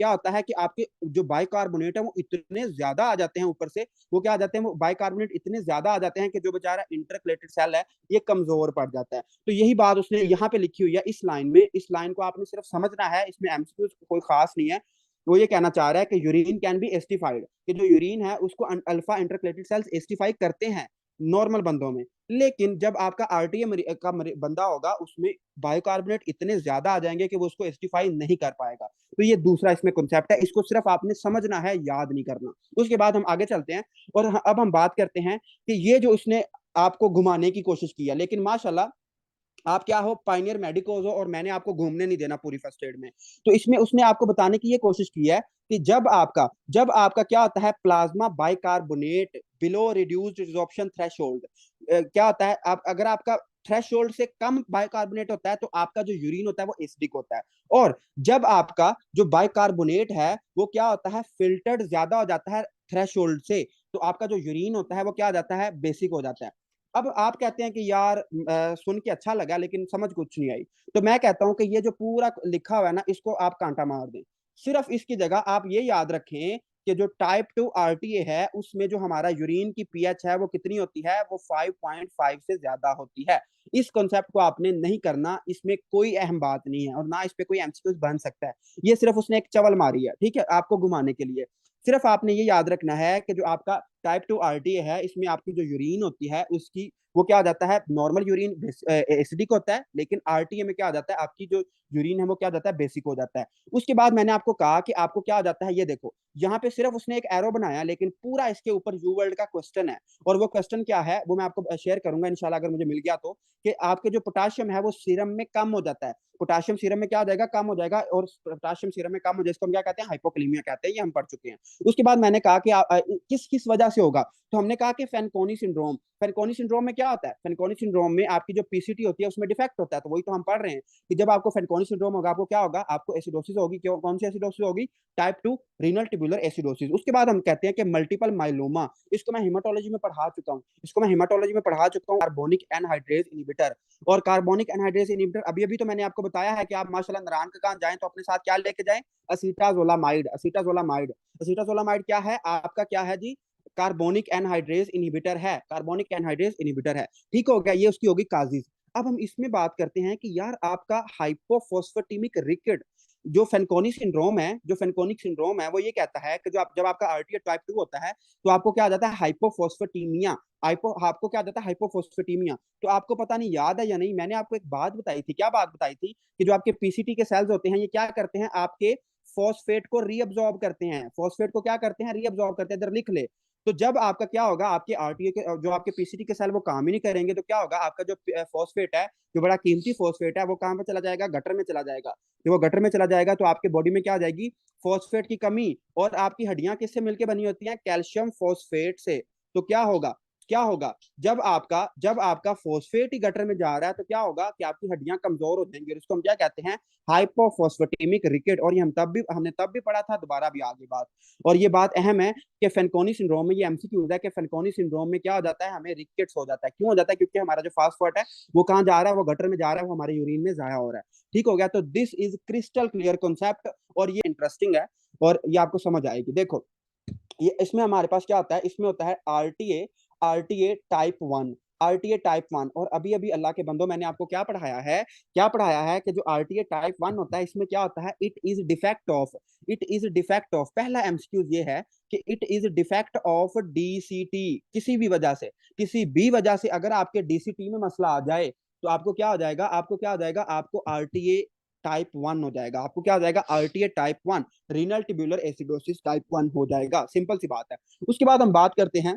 होता है कि आपके जो बाइकार्बोनेट है वो इतने ज्यादा आ जाते हैं ऊपर से, वो क्या आ जाते हैं, वो बाइकार्बोनेट इतने ज्यादा आ जाते हैं कि जो बेचारा इंटरकलेटेड सेल है ये कमजोर पड़ जाता है। तो यही बात उसने यहाँ पे लिखी हुई है इस लाइन में। इस लाइन को आपने सिर्फ समझना है, इसमें एमसीक्यू कोई खास नहीं है। वो ये कहना चाह रहा है कि यूरिन कैन बी एस्टिफाइड, कि जो यूरिन है उसको अल्फा इंटरकलेटेड सेल्स एस्टिफाई करते हैं नॉर्मल बंदों में। लेकिन जब आपका आरटीए का बंदा होगा उसमें बायोकार्बोनेट इतने ज्यादा आ जाएंगे कि वो उसको एस्टिफाई नहीं कर पाएगा। तो ये दूसरा इसमें कॉन्सेप्ट है, इसको सिर्फ आपने समझना है, याद नहीं करना। उसके बाद हम आगे चलते हैं और अब हम बात करते हैं कि ये जो उसने आपको घुमाने की कोशिश की है, लेकिन माशाल्लाह आप क्या हो, पाइनियर मेडिकोज हो और मैंने आपको घूमने नहीं देना पूरी फर्स्ट एड में। तो इसमें उसने आपको बताने की ये कोशिश की है कि जब आपका क्या होता है, plasma bicarbonate below reduced resorption threshold, क्या होता है, आप अगर आपका थ्रेशोल्ड से कम बाइकार्बोनेट होता है तो आपका जो यूरिन होता है वो एसिडिक होता है। और जब आपका जो बाइकार्बोनेट है वो क्या होता है, फिल्टर्ड ज्यादा हो जाता है थ्रेशोल्ड से, तो आपका जो यूरिन होता है वो क्या हो जाता है, बेसिक हो जाता है। अब आप कहते हैं कि यार सुन के अच्छा लगा लेकिन समझ कुछ नहीं आई। तो मैं कहता हूं कि ये जो पूरा लिखा हुआ है ना, इसको आप कांटा मार दें। सिर्फ इसकी जगह आप ये याद रखें कि जो टाइप 2 आरटीए है उसमें जो हमारा यूरिन की पीएच है वो कितनी होती है, वो 5.5 से ज्यादा होती है। इस कॉन्सेप्ट को आपने नहीं करना, इसमें कोई अहम बात नहीं है और ना इस पे कोई एमसीक्यूज बन सकता है। ये सिर्फ उसने एक चवल मारी है, ठीक है, आपको घुमाने के लिए। सिर्फ आपने ये याद रखना है कि जो आपका टाइप 2 आरटीए है, इसमें आपकी जो यूरिन होती है उसकी वो क्या आ जाता है, नॉर्मल यूरिन एसिडिक होता है, लेकिन आरटीए में क्या आ जाता है, आपकी जो यूरिन है वो क्या आ जाता है, बेसिक हो जाता है। उसके बाद मैंने आपको कहा कि आपको क्या आ जाता है, ये देखो यहाँ पे सिर्फ उसने एक एरो बनाया, लेकिन पूरा इसके ऊपर यू वर्ल्ड का क्वेश्चन है। और वो क्वेश्चन क्या है वो मैं आपको शेयर करूंगा इंशाल्लाह, अगर मुझे मिल गया तो, कि आपके जो पोटाशियम है वो सीरम में कम हो जाता है। पोटाशियम सीरम में क्या हो जाएगा, कम हो जाएगा, और पोटाशियम सीरम में कम हो जाए इसको हम क्या कहते हैं, हाइपोकलीमिया कहते हैं, ये हम पढ़ चुके हैं। उसके बाद मैंने कहा कि किस किस वजह से होगा, तो हमने कहा कि फैनकोनी सिंड्रोम। फैनकोनी सिंड्रोम में क्या होता है, फैनकोनी सिंड्रोम में आपकी जो पीसीटी होती है उसमें डिफेक्ट होता है, तो वही तो हम पढ़ रहे हैं कि जब आपको फैनकोनी सिंड्रोम होगा आपको क्या होगा, आपको एसिडोसिस होगी। क्यों, कौन सी एसिडोसिस होगी, टाइप 2 रीनल ट्यूबुलर एसिडोसिस। उसके बाद हम कहते हैं कि मल्टीपल माइलोमा, इसको मैं हेमाटोलॉजी में पढ़ा चुका हूँ, कार्बोनिक एनहाइड्रेज इनिबिटर। और कार्बोनिक एनहाइड्रेज इनिबिटर अभी अभी तो मैंने आपको बताया है कि आप माशाल्लाह नारायण का जाएं तो अपने साथ क्या लेके जाएं, असीटाजोलामाइड। असीटाजोलामाइड, असीटाजोलामाइड क्या है आपका, क्या है जी, कार्बोनिक एनहाइड्रेज इनिबिटर है, कार्बोनिक एनहाइड्रेज इनिबिटर है। ठीक हो गया, ये उसकी होगी काजिज। अब हम इसमें बात करते हैं कि यार आपका हाइपोफोस्फेटिमिक रिकेट, जो फेनकोनी सिंड्रोम है, जो फेनकोनिक सिंड्रोम है वो ये कहता है कि जब आपका आरटीए टाइप 2 होता है तो आपको क्या आ जाता है, हाइपोफोस्फेटीमिया। आपको क्या आ जाता है, हाइपोफोस्फेटीमिया। तो आपको पता नहीं याद है या नहीं, मैंने आपको एक बात बताई थी, क्या बात बताई थी, कि जो आपके पीसीटी के सेल्स होते हैं ये क्या करते हैं, आपके फॉस्फेट को रीअब्सॉर्ब करते हैं, फॉस्फेट को क्या करते हैं, रीअब्सॉर्ब करते हैं, इधर लिख ले। तो जब आपका क्या होगा, आपके आरटीए के जो आपके पीसीटी के सेल वो काम ही नहीं करेंगे, तो क्या होगा, आपका जो फॉस्फेट है, जो बड़ा कीमती फॉस्फेट है, वो कहाँ पे चला जाएगा, गटर में चला जाएगा। जब वो गटर में चला जाएगा तो आपके बॉडी में क्या आ जाएगी, फॉस्फेट की कमी। और आपकी हड्डियां किससे मिलकर बनी होती हैं, कैल्शियम फॉस्फेट से। तो क्या होगा, क्या होगा, जब आपका फॉस्फेट ही गटर में जा रहा है तो क्या होगा कि आपकी हड्डियां कमजोर हो जाएंगी, और इसको हम क्या कहते हैं, हाइपोफॉस्फेटेमिक रिकेट। और ये हमने तब भी पढ़ा था, दोबारा भी आगे बात। और ये बात अहम है कि फेनकोनी सिंड्रोम में, ये एमसीक्यू है कि फेनकोनी सिंड्रोम में क्या हो जाता है, हमें रिकेट्स हो जाता है। क्यों हो जाता है, क्योंकि हमारा जो फास्फेट है वो कहाँ जा रहा है, वो गटर में जा रहा है, वो हमारे यूरिन में जाया हो रहा है। ठीक हो गया, तो this is crystal clear concept, और ये इंटरेस्टिंग है, और ये आपको समझ आएगी। देखो ये इसमें हमारे पास क्या होता है, इसमें होता है RTA, RTA type 1, RTA type 1। और अभी अभी अल्लाह के बंदो मैंने आपको क्या पढ़ाया है, क्या पढ़ाया है कि जो आरटीए टाइप 1 होता है इसमें क्या होता है, it is defect of, it is defect of, पहला एमसीक्यू ये है कि it is defect of DCT. किसी भी वजह से, किसी भी वजह से अगर आपके डीसीटी में मसला आ जाए तो आपको क्या हो जाएगा, आपको क्या हो जाएगा, आपको आरटीए टाइप 1 हो जाएगा। आपको क्या हो जाएगा, RTA type 1, renal tubular acidosis type 1 हो जाएगा। सिंपल सी बात है। उसके बाद हम बात करते हैं,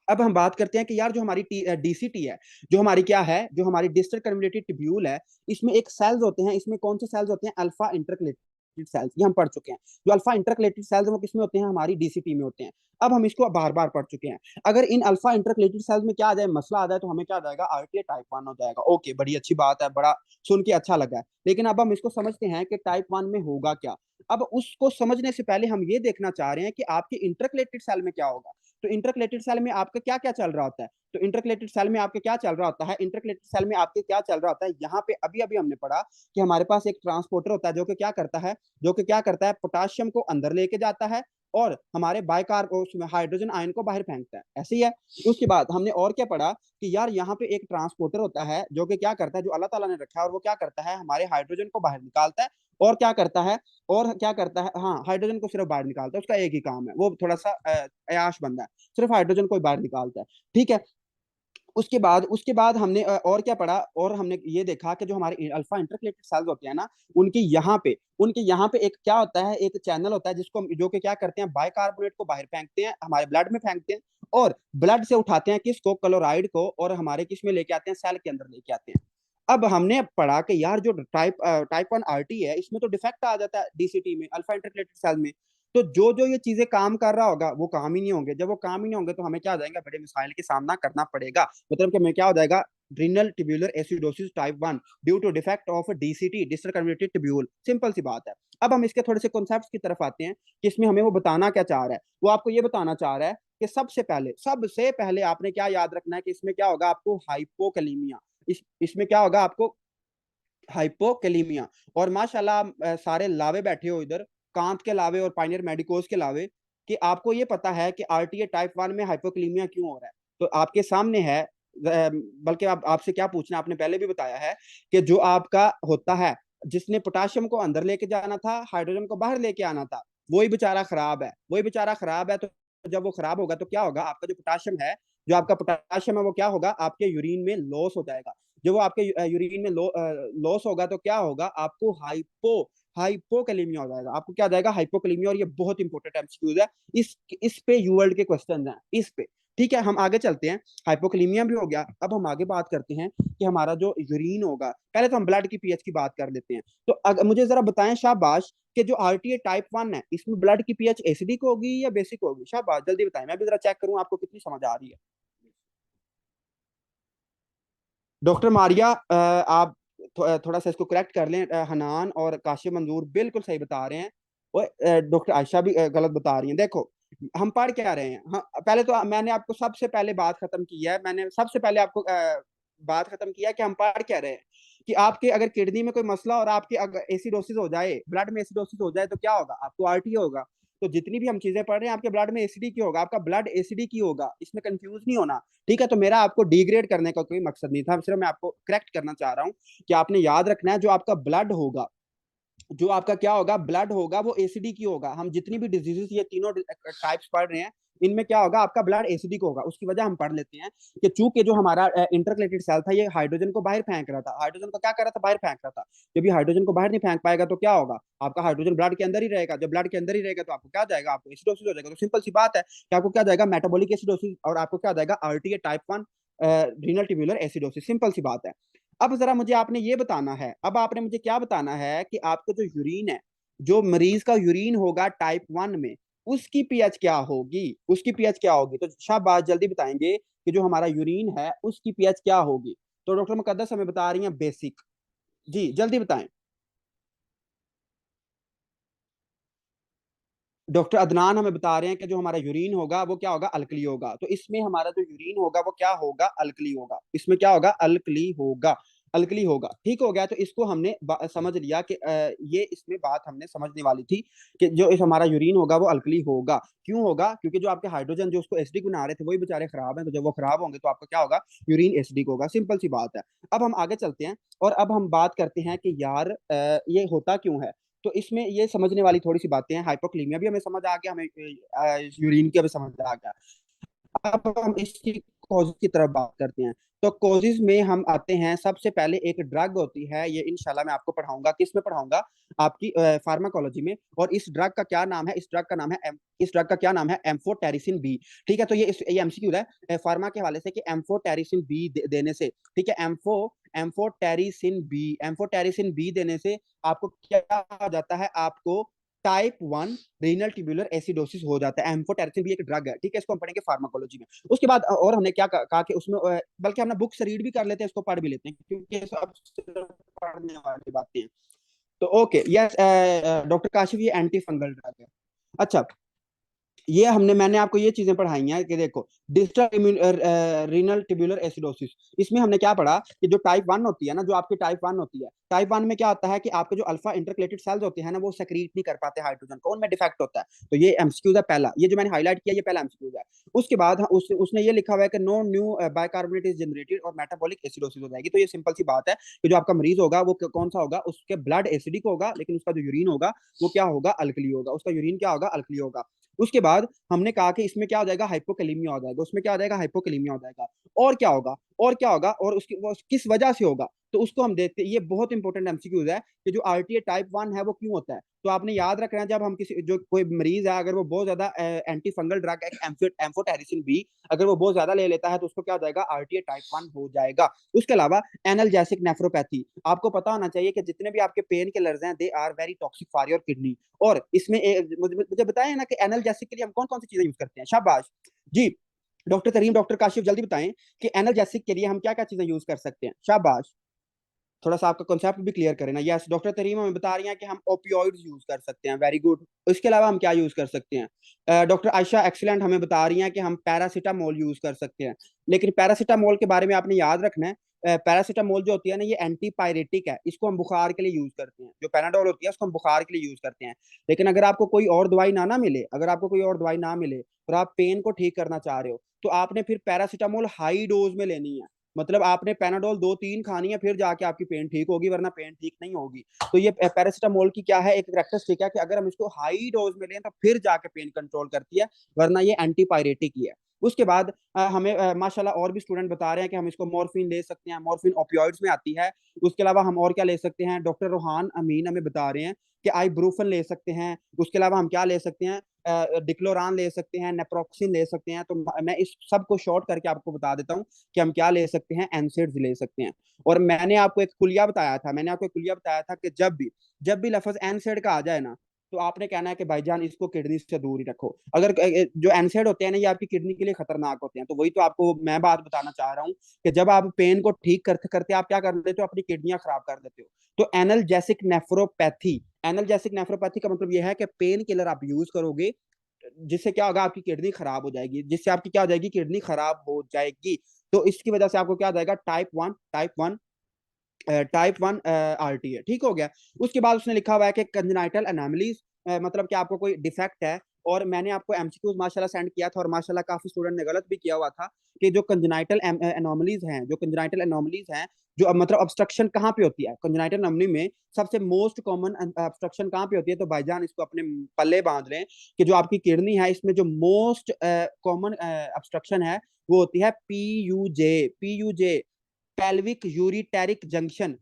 अब हम बात करते हैं कि यार जो हमारी डीसीटी है, जो हमारी क्या है, जो हमारी डिस्टल कन्वोल्यूटेड ट्यूब्यूल है, इसमें एक सेल्स होते हैं, इसमें कौन से सेल्स होते हैं, अल्फा इंटरकलेटेड सेल्स, ये हम पढ़ चुके हैं। जो अल्फा इंटरकलेटेड सेल्स वो किसमें होते हैं, हमारी डीसीटी में होते हैं। अब हम इसको बार बार पढ़ चुके हैं। अगर इन अल्फा इंटरकलेटेड सेल्स में क्या आ जाए, मसला आ जाए, तो हमें क्या आ जाएगा, आरटीए टाइप 1 हो जाएगा। ओके, बड़ी अच्छी बात है, बड़ा सुन के अच्छा लगा है। लेकिन अब हम इसको समझते हैं कि टाइप 1 में होगा क्या। अब उसको समझने से पहले हम ये देखना चाह रहे हैं कि आपके इंटरकलेटेड सेल में क्या होगा। तो इंटरकलेटेड सेल में आपका क्या क्या चल रहा होता है, तो इंटरकलेटेड सेल में आपके क्या चल रहा होता है, इंटरकलेटेड सेल में आपके क्या चल रहा होता है, यहाँ पे अभी अभी हमने पढ़ा कि हमारे पास एक ट्रांसपोर्टर होता है जो कि क्या करता है, जो कि क्या करता है, पोटाशियम को अंदर लेके जाता है और हमारे बाइकार उसमें हाइड्रोजन आयन को बाहर फेंकता है, ऐसे ही है। उसके बाद हमने और क्या पढ़ा कि यार यहाँ पे एक ट्रांसपोर्टर होता है जो कि क्या करता है, जो अल्लाह ताला ने रखा है, और वो क्या करता है, हमारे हाइड्रोजन को बाहर निकालता है। और क्या करता है, और क्या करता है, हाँ, हाइड्रोजन को सिर्फ बाहर निकालता है, उसका एक ही काम है, वो थोड़ा सा अयाश बंदा है, सिर्फ हाइड्रोजन को बाहर निकालता है। ठीक है। उसके बाद हमने और क्या पढ़ा, और हमने ये देखा कि जो हमारे अल्फा इंटरकलेटेड सेल्स होते हैं ना, उनके यहाँ पे एक क्या होता है, एक चैनल होता है जिसको जो कि क्या करते हैं, बाइकार्बोनेट को बाहर फेंकते हैं, हमारे ब्लड में फेंकते हैं, और ब्लड से उठाते हैं किसको, क्लोराइड को, और हमारे किस में लेके आते हैं, सेल के अंदर लेके आते हैं। अब हमने पढ़ा कि यार जो टाइप 1 आरटी है इसमें तो डिफेक्ट आ जाता है डीसीटी में, अल्फा इंटरकलेटेड सेल में। तो जो जो ये चीजें काम कर रहा होगा वो काम ही नहीं होंगे। जब वो काम ही नहीं होंगे तो हमें क्या हो जाएगा, बड़े मिसाइल के सामना करना पड़ेगा। मतलब कि हमें क्या हो जाएगा, renal tubular acidosis type 1 due to defect of DCT, distal converted tubule. Simple सी बात है। अब हम इसके थोड़े से कॉन्सेप्ट्स की तरफ आते हैं कि इसमें हमें वो बताना क्या चाह रहा है। वो आपको ये बताना चाह रहा है कि सबसे पहले आपने क्या याद रखना है कि इसमें क्या होगा, आपको हाइपोकलीमिया, इसमें क्या होगा, आपको हाइपोकैलीमिया। और माशाल्लाह सारे लावे बैठे हो इधर, कांत के लावे और पाइनियर मेडिकोज के लावे, कि आपको ये पता है कि आरटीए टाइप 1 में हाइपोकैलीमिया क्यों हो रहा है। तो आपके सामने है, बल्कि आपसे क्या पूछना, आपने पहले भी बताया है कि जो आपका होता है, जिसने पोटाशियम को अंदर लेके जाना था, हाइड्रोजन को बाहर लेके आना था, वही बेचारा खराब है, वही बेचारा खराब है। तो जब वो खराब होगा तो क्या होगा, आपका जो पोटाशियम है, जो आपका पोटाशियम है वो क्या होगा, आपके यूरिन में लॉस हो जाएगा। जो वो आपके यूरिन में लॉस होगा तो क्या होगा, आपको हाइपोकैलेमिया हो जाएगा। आपको क्या आ जाएगा, हाइपोकैलेमिया। और ये बहुत इंपॉर्टेंट एमसीक्यूज है, इस पे यूवर्ल्ड के क्वेश्चन हैं इस पे। ठीक है, हम आगे चलते हैं। हाइपोकैलेमिया भी हो गया, अब हम आगे बात करते हैं कि हमारा जो यूरिन होगा, पहले तो हम ब्लड की पीएच की बात कर लेते हैं। तो मुझे जरा बताएं शाबाश, कि जो आरटीए टाइप 1 है, इसमें ब्लड की पीएच एसिडिक होगी या बेसिक होगी? शाबाश, जल्दी बताएं, मैं भी जरा चेक करूं आपको कितनी समझ आ रही है। डॉक्टर मारिया, आप थोड़ा सा इसको करेक्ट कर लें। हनान और काशिफ मंजूर बिल्कुल सही बता रहे हैं, और डॉक्टर आयशा भी गलत बता रही हैं। देखो, हम पढ़ क्या रहे हैं। हाँ, पहले तो मैंने आपको सबसे पहले बात खत्म की है, मैंने सबसे पहले आपको बात खत्म किया कि हम पढ़ क्या रहे हैं, कि आपके अगर किडनी में कोई मसला और आपके अगर एसिडोसिस हो जाए, ब्लड में एसिडोसिस हो जाए तो क्या होगा, आपको आरटीए होगा। तो जितनी भी हम चीजें पढ़ रहे हैं, आपके ब्लड में एसिडी की होगा, आपका ब्लड एसिडी की होगा, इसमें कंफ्यूज नहीं होना। ठीक है, तो मेरा आपको डिग्रेड करने का कोई मकसद नहीं था, सिर्फ मैं आपको करेक्ट करना चाह रहा हूँ कि आपने याद रखना है, जो आपका ब्लड होगा, जो आपका क्या होगा, ब्लड होगा, वो एसिडी की होगा। हम जितनी भी डिजीजेस, ये तीनों टाइप्स पढ़ रहे हैं, इनमें क्या होगा, आपका ब्लड एसिडिक होगा। उसकी वजह हम पढ़ लेते हैं कि चूंकि जो हमारा इंटरकलेटेड सेल था, ये हाइड्रोजन को बाहर फेंक रहा था। हाइड्रोजन को क्या कर रहा था, बाहर फेंक रहा था। जब ये हाइड्रोजन को बाहर नहीं फेंक पाएगा तो क्या होगा, आपका हाइड्रोजन ब्लड के अंदर ही रहेगा। जब ब्लड के अंदर ही रहेगा तो आपको क्या जाएगा, आपको एसिडोसिस हो जाएगा। तो सिंपल सी बात है कि आपको क्या जाएगा, मेटाबॉलिक एसिडोसिस, और आपको क्या जाएगा, RTA type 1 renal tubular acidosis. Simple सी बात है। अब जरा मुझे आपने ये बताना है, अब आपने मुझे क्या बताना है कि आपका जो यूरिन है, जो मरीज का यूरिन होगा टाइप 1 में, उसकी पीएच क्या होगी, उसकी पीएच क्या होगी? तो शाबाश, जल्दी बताएंगे कि जो हमारा यूरिन है उसकी पीएच क्या होगी। तो डॉक्टर मुकद्दस हमें बता रही हैं बेसिक। जी जल्दी बताएं। डॉक्टर अदनान हमें बता रहे हैं कि जो हमारा यूरिन होगा वो क्या होगा, अल्कली होगा। तो इसमें हमारा जो यूरिन होगा वो क्या होगा, अल्कली होगा। इसमें क्या होगा, अल्कली होगा, अल्कली होगा। ठीक हो गया, तो इसको हमने समझ लिया कि ये इसमें बात हमने समझने वाली थी कि जो इस हमारा यूरिन होगा वो अल्कली होगा। क्यों होगा, क्योंकि जो आपके हाइड्रोजन जो उसको एसिडिक बना रहे थे वही बेचारे खराब हैं। तो जब वो खराब होंगे तो आपका क्या होगा, यूरिन एसिडिक होगा। सिंपल सी बात है। अब हम आगे चलते हैं और अब हम बात करते हैं कि यार ये होता क्यों है। तो इसमें ये समझने वाली थोड़ी सी बातें हैं। हाइपोक्लीमिया भी हमें समझ आ गया, हमें यूरिन की भी समझ आ गया। अब हम इसकी कॉजेज की तरफ बात करते हैं। तो कॉजेज में हम आते हैं, सबसे पहले एक ड्रग होती है, ये इंशाल्लाह मैं आपको पढ़ाऊंगा। किस में पढ़ाऊंगा, आपकी फार्माकोलॉजी में। और इस ड्रग का क्या नाम है, इस ड्रग का नाम है इस ड्रग का क्या नाम है, एम्फोटेरिसिन बी। ठीक है, तो ये एमसीक्यू है फार्मा के हवाले से कि एम्फोटेरिसिन बी देने से, ठीक है, एम्फोटेरिसिन बी देने से आपको क्या हो जाता है, आपको टाइप 1 रीनल ट्यूबुलर एसिडोसिस हो जाता है। एम्फोटेरिसिन भी एक ड्रग है, ठीक है, इसको हम पढ़ेंगे फार्माकोलॉजी में। उसके बाद और हमने क्या कहा कि उसमें बल्कि हमने बुक से रीड भी कर लेते हैं, इसको पढ़ भी लेते हैं, क्योंकि सब पढ़ने वाली बातें हैं। तो ओके, यस डॉक्टर काशिफ, ये एंटी फंगल ड्रग है। अच्छा, ये हमने मैंने आपको ये चीजें पढ़ाई हैं कि देखो, डिस्टल रीनल ट्यूबुलर एसिडोसिस, इसमें हमने क्या पढ़ा कि जो टाइप 1 होती है ना, जो आपकी टाइप 1 होती है, टाइप 1 में क्या होता है कि आपके जो अल्फा इंटरकलेटेड सेल्स होते हैं ना, वो सेक्रीट नहीं कर पाते हाइड्रोजन को, उनमें डिफेक्ट होता है। तो ये एमसीक्यूज है पहला, ये जो मैंने हाईलाइट किया, ये पहला एमसीक्यूज है। उसके बाद उसने ये लिखा हुआ है कि no new bicarbonate is generated और मेटाबॉलिक एसिडोसिस हो जाएगी। तो ये सिंपल सी बात है कि जो आपका मरीज होगा वो कौन सा होगा, उसके ब्लड एसिडिक होगा, लेकिन उसका जो यूरिन होगा वो क्या होगा, अल्कली होगा। उसका यूरिन क्या होगा, अल्कली होगा। उसके बाद हमने कहा कि इसमें क्या हो जाएगा, हाइपोकैलेमिया हो जाएगा। उसमें क्या हो जाएगा, हाइपोकैलेमिया हो जाएगा। और क्या होगा, और क्या होगा, और उसकी वो किस वजह से होगा, तो उसको हम देखते हैं। ये बहुत इंपॉर्टेंट एमसीक्यूज है कि जो आरटीए टाइप 1 है वो क्यों होता है। तो आपने याद रखना है, जब हम किसी जो कोई मरीज है, अगर वो बहुत ज्यादा anti fungal drug amphotericin B अगर वो बहुत ज्यादा ले लेता है, तो उसको क्या हो जाएगा, आरटीए टाइप 1 हो जाएगा। उसके अलावा एनाल्जेसिक नेफ्रोपैथी, आपको पता होना चाहिए कि जितने भी आपके पेन किलर्स हैं, they are very toxic for your kidney. और इसमें मुझे बताएं ना कि एनाल्जेसिक के लिए हम कौन कौन सी चीजें यूज करते हैं। शाबाश जी, डॉक्टर करीम, डॉक्टर काशिफ, जल्दी बताएं कि एनाल्जेसिक के लिए हम क्या क्या चीजें यूज कर सकते हैं। शाबाश, थोड़ा सा आपका कॉन्सेप्ट भी क्लियर करें ना। यस, डॉक्टर तरीम हमें बता रही हैं कि हम ओपियोइड्स यूज कर सकते हैं। Very good. इसके अलावा हम क्या यूज कर सकते हैं? डॉक्टर आयशा एक्सीलेंट हमें बता रही हैं कि हम पैरासीटामोल यूज कर सकते हैं। लेकिन पैरासीटामोल के बारे में आपने याद रखना है, पैरासीटामोल जो होती है ना, ये एंटीपायरेटिक है। इसको हम बुखार के लिए यूज करते हैं। जो पैनाडोल होती है उसको हम बुखार के लिए यूज करते हैं। लेकिन अगर आपको कोई और दवाई ना मिले, अगर आपको कोई और दवाई ना मिले और आप पेन को ठीक करना चाह रहे हो, तो आपने फिर पैरासीटामोल हाई डोज में लेनी है। मतलब आपने पेनाडोल 2-3 खानी है फिर जाके आपकी पेन ठीक होगी, वरना पेन ठीक नहीं होगी। तो ये पैरासिटामोल की क्या है, एक कैरेक्टरिस्टिक है कि अगर हम इसको हाई डोज में लें तो फिर जाके पेन कंट्रोल करती है, वरना ये एंटीपायरेटिक ही है। उसके बाद हमें माशाल्लाह और भी स्टूडेंट बता रहे हैं कि हम इसको मॉर्फिन ले सकते हैं, मॉर्फिन ओपियोइड्स में आती है। उसके अलावा हम और क्या ले सकते हैं, डॉक्टर रोहान अमीन हमें बता रहे हैं कि आइब्रूफन ले सकते हैं। उसके अलावा हम क्या ले सकते हैं, डिक्लोरान ले सकते हैं, नेप्रोक्सिन ले सकते हैं। तो मैं इस सब को शॉर्ट करके आपको बता देता हूँ कि हम क्या ले सकते हैं, एनसेड्स ले सकते हैं। और मैंने आपको एक कुलिया बताया था कि जब भी लफ्ज एनसेड का आ जाए ना, तो आपने कहना है कि भाईजान इसको किडनी से दूर ही रखो। अगर जो एनसेड होते हैं ना, ये आपकी किडनी के लिए खतरनाक होते हैं। तो वही तो आपको मैं बात बताना चाह रहा हूँ कि जब आप पेन को ठीक करते करते आप क्या कर देते हो, अपनी किडनियां खराब कर देते हो। तो एनल्जेसिक नेफ्रोपैथी का मतलब यह है कि पेन किलर आप यूज करोगे, जिससे क्या होगा, आपकी किडनी खराब हो जाएगी, जिससे आपकी क्या हो जाएगी, किडनी खराब हो जाएगी। तो इसकी वजह से आपको क्या हो जाएगा, टाइप 1 आरटी है। ठीक हो गया। उसके बाद उसने लिखा हुआ है कि कंजेनाइटल एनोमलीज, मतलब कि आपको कोई डिफेक्ट है। और मैंने आपको एमसीक्यूज माशाल्लाह सेंड किया था, और माशाल्लाह काफी स्टूडेंट ने गलत भी किया हुआ था कि जो कंजेनाइटल एनोमलीज हैं, जो मतलब ऑब्स्ट्रक्शन कहाँ पे होती है कंजेनाइटल एनोमली में, सबसे मोस्ट कॉमन ऑब्स्ट्रक्शन कहाँ पे होती है। तो भाईजान इसको अपने पल्ले बांध लें कि जो आपकी किडनी है, इसमें जो मोस्ट कॉमन ऑब्स्ट्रक्शन है वो होती है पीयूजे, यूरिटेरिक जंक्शन।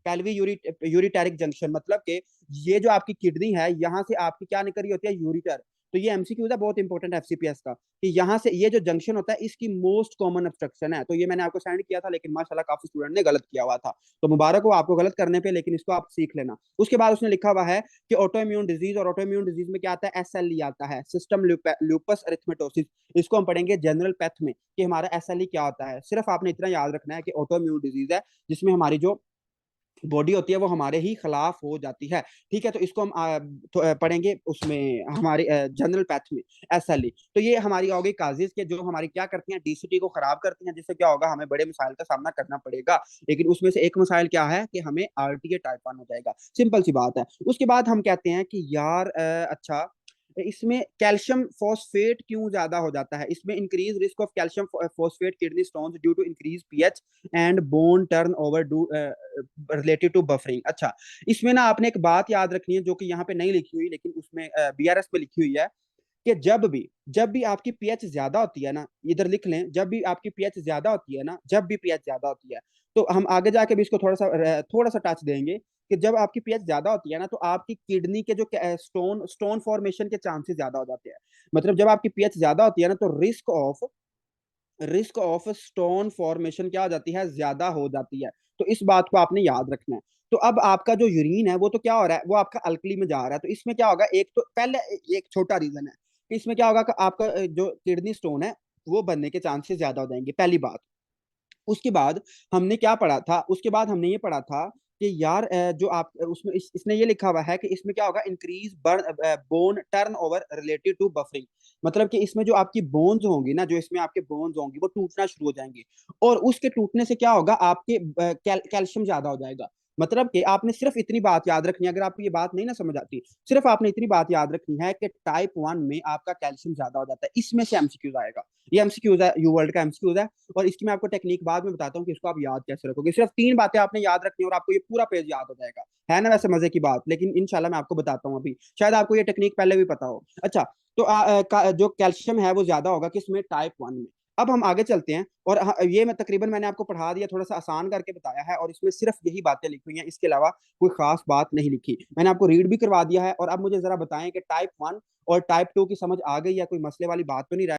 मतलब कि ये जो आपकी किडनी है, यहाँ से आपकी क्या निकल रही होती है, यूरिटर। तो ये एमसीक्यू है बहुत इंपॉर्टेंट एफसीपीएस का, कि यहाँ से ये जो जंक्शन होता है, इसकी मोस्ट कॉमन ऑब्स्ट्रक्शन है। तो ये मैंने आपको सेंड किया था, लेकिन माशाल्लाह काफी स्टूडेंट ने गलत किया हुआ था। तो मुबारक हो आपको गलत करने पे, लेकिन इसको आप सीख लेना। उसके बाद उसने लिखा हुआ है कि ऑटो इम्यून डिजीज, और ऑटो इम्यून डिजीज में क्या आता है, एसएलई आता है, सिस्टम लूपस एरिथमेटोसिस। इसको हम पढ़ेंगे जनरल पैथ में कि हमारा एसएलई क्या होता है। सिर्फ आपने इतना याद रखना है कि ऑटो इम्यून डिजीज है जिसमें हमारी जो बॉडी होती है वो हमारे ही खिलाफ हो जाती है। ठीक है, तो इसको हम पढ़ेंगे उसमें हमारे जनरल पैथ में, एसएलई। तो ये हमारी हो गई काजिज के, जो हमारी क्या करती हैं, डीसीटी को खराब करती हैं, जिससे क्या होगा, हमें बड़े मसाइल का सामना करना पड़ेगा। लेकिन उसमें से एक मसाइल क्या है कि हमें आरटीए टाइप 1 हो जाएगा। सिंपल सी बात है। उसके बाद हम कहते हैं कि यार अच्छा, इसमें कैल्शियम फॉस्फेट क्यों ज्यादा हो जाता है, इसमें increase risk of calcium phosphate kidney stones due to increase pH and bone turnover do related to buffering. अच्छा, इसमें ना आपने एक बात याद रखनी है जो कि यहाँ पे नहीं लिखी हुई, लेकिन उसमें बीआरएस पे लिखी हुई है कि जब भी आपकी पीएच ज्यादा होती है ना, इधर लिख लें, जब भी आपकी पीएच ज्यादा होती है ना, जब भी पीएच ज्यादा होती है, तो हम आगे जाके भी इसको थोड़ा सा टच देंगे कि जब आपकी पीएच ज्यादा होती है ना, तो आपकी किडनी के जो स्टोन फॉर्मेशन के चांसेस ज्यादा हो जाते हैं। मतलब जब आपकी पीएच ज्यादा होती है ना, तो रिस्क ऑफ स्टोन फॉर्मेशन क्या हो जाती है, ज्यादा हो जाती है। तो इस बात को आपने याद रखना है। तो अब आपका जो यूरिन है वो तो क्या हो रहा है, वो आपका अल्कली में जा रहा है। तो इसमें क्या होगा, एक तो पहले एक छोटा रीजन है कि इसमें क्या होगा कि आपका जो किडनी स्टोन है वो बनने के चांसेस ज्यादा हो जाएंगे, पहली बात। उसके बाद हमने क्या पढ़ा था, उसके बाद हमने ये पढ़ा था कि यार जो आप उसमें इसने ये लिखा हुआ है कि इसमें क्या होगा, increase bone turnover related to buffering. मतलब कि इसमें जो आपकी बोन्स होंगी ना, जो इसमें आपके बोन्स होंगी वो टूटना शुरू हो जाएंगे। और उसके टूटने से क्या होगा, आपके कैल्शियम ज्यादा हो जाएगा। मतलब कि आपने सिर्फ इतनी बात याद रखनी है, अगर आपको ये बात नहीं ना समझ आती, सिर्फ आपने इतनी बात याद रखनी है कि टाइप 1 में आपका कैल्शियम ज्यादा हो जाता है। इसमें से एमसीक्यूज आएगा, ये एमसीक्यूज है, यू वर्ल्ड का एमसीक्यूज है। और इसकी मैं आपको टेक्निक बाद में बताता हूँ कि इसको आप याद कैसे रखोगे। सिर्फ 3 बातें आपने याद रखनी है और आपको ये पूरा पेज याद हो जाएगा। है ना वैसे मजे की बात, लेकिन इंशाल्लाह मैं आपको बताता हूँ अभी, शायद आपको ये टेक्निक पहले भी पता हो। अच्छा, तो जो कैल्शियम है वो ज्यादा होगा किसमें, टाइप 1 में। अब हम आगे चलते हैं, और ये मैंने आपको पढ़ा दिया, थोड़ा सा आसान करके बताया है, और इसमें सिर्फ यही बातें लिखी हुई हैं, इसके अलावा कोई खास बात नहीं लिखी। मैंने आपको रीड भी करवा दिया है। और अब मुझे जरा बताएं कि टाइप 1 और टाइप 2 की समझ आ गई या कोई मसले वाली बात तो नहीं रह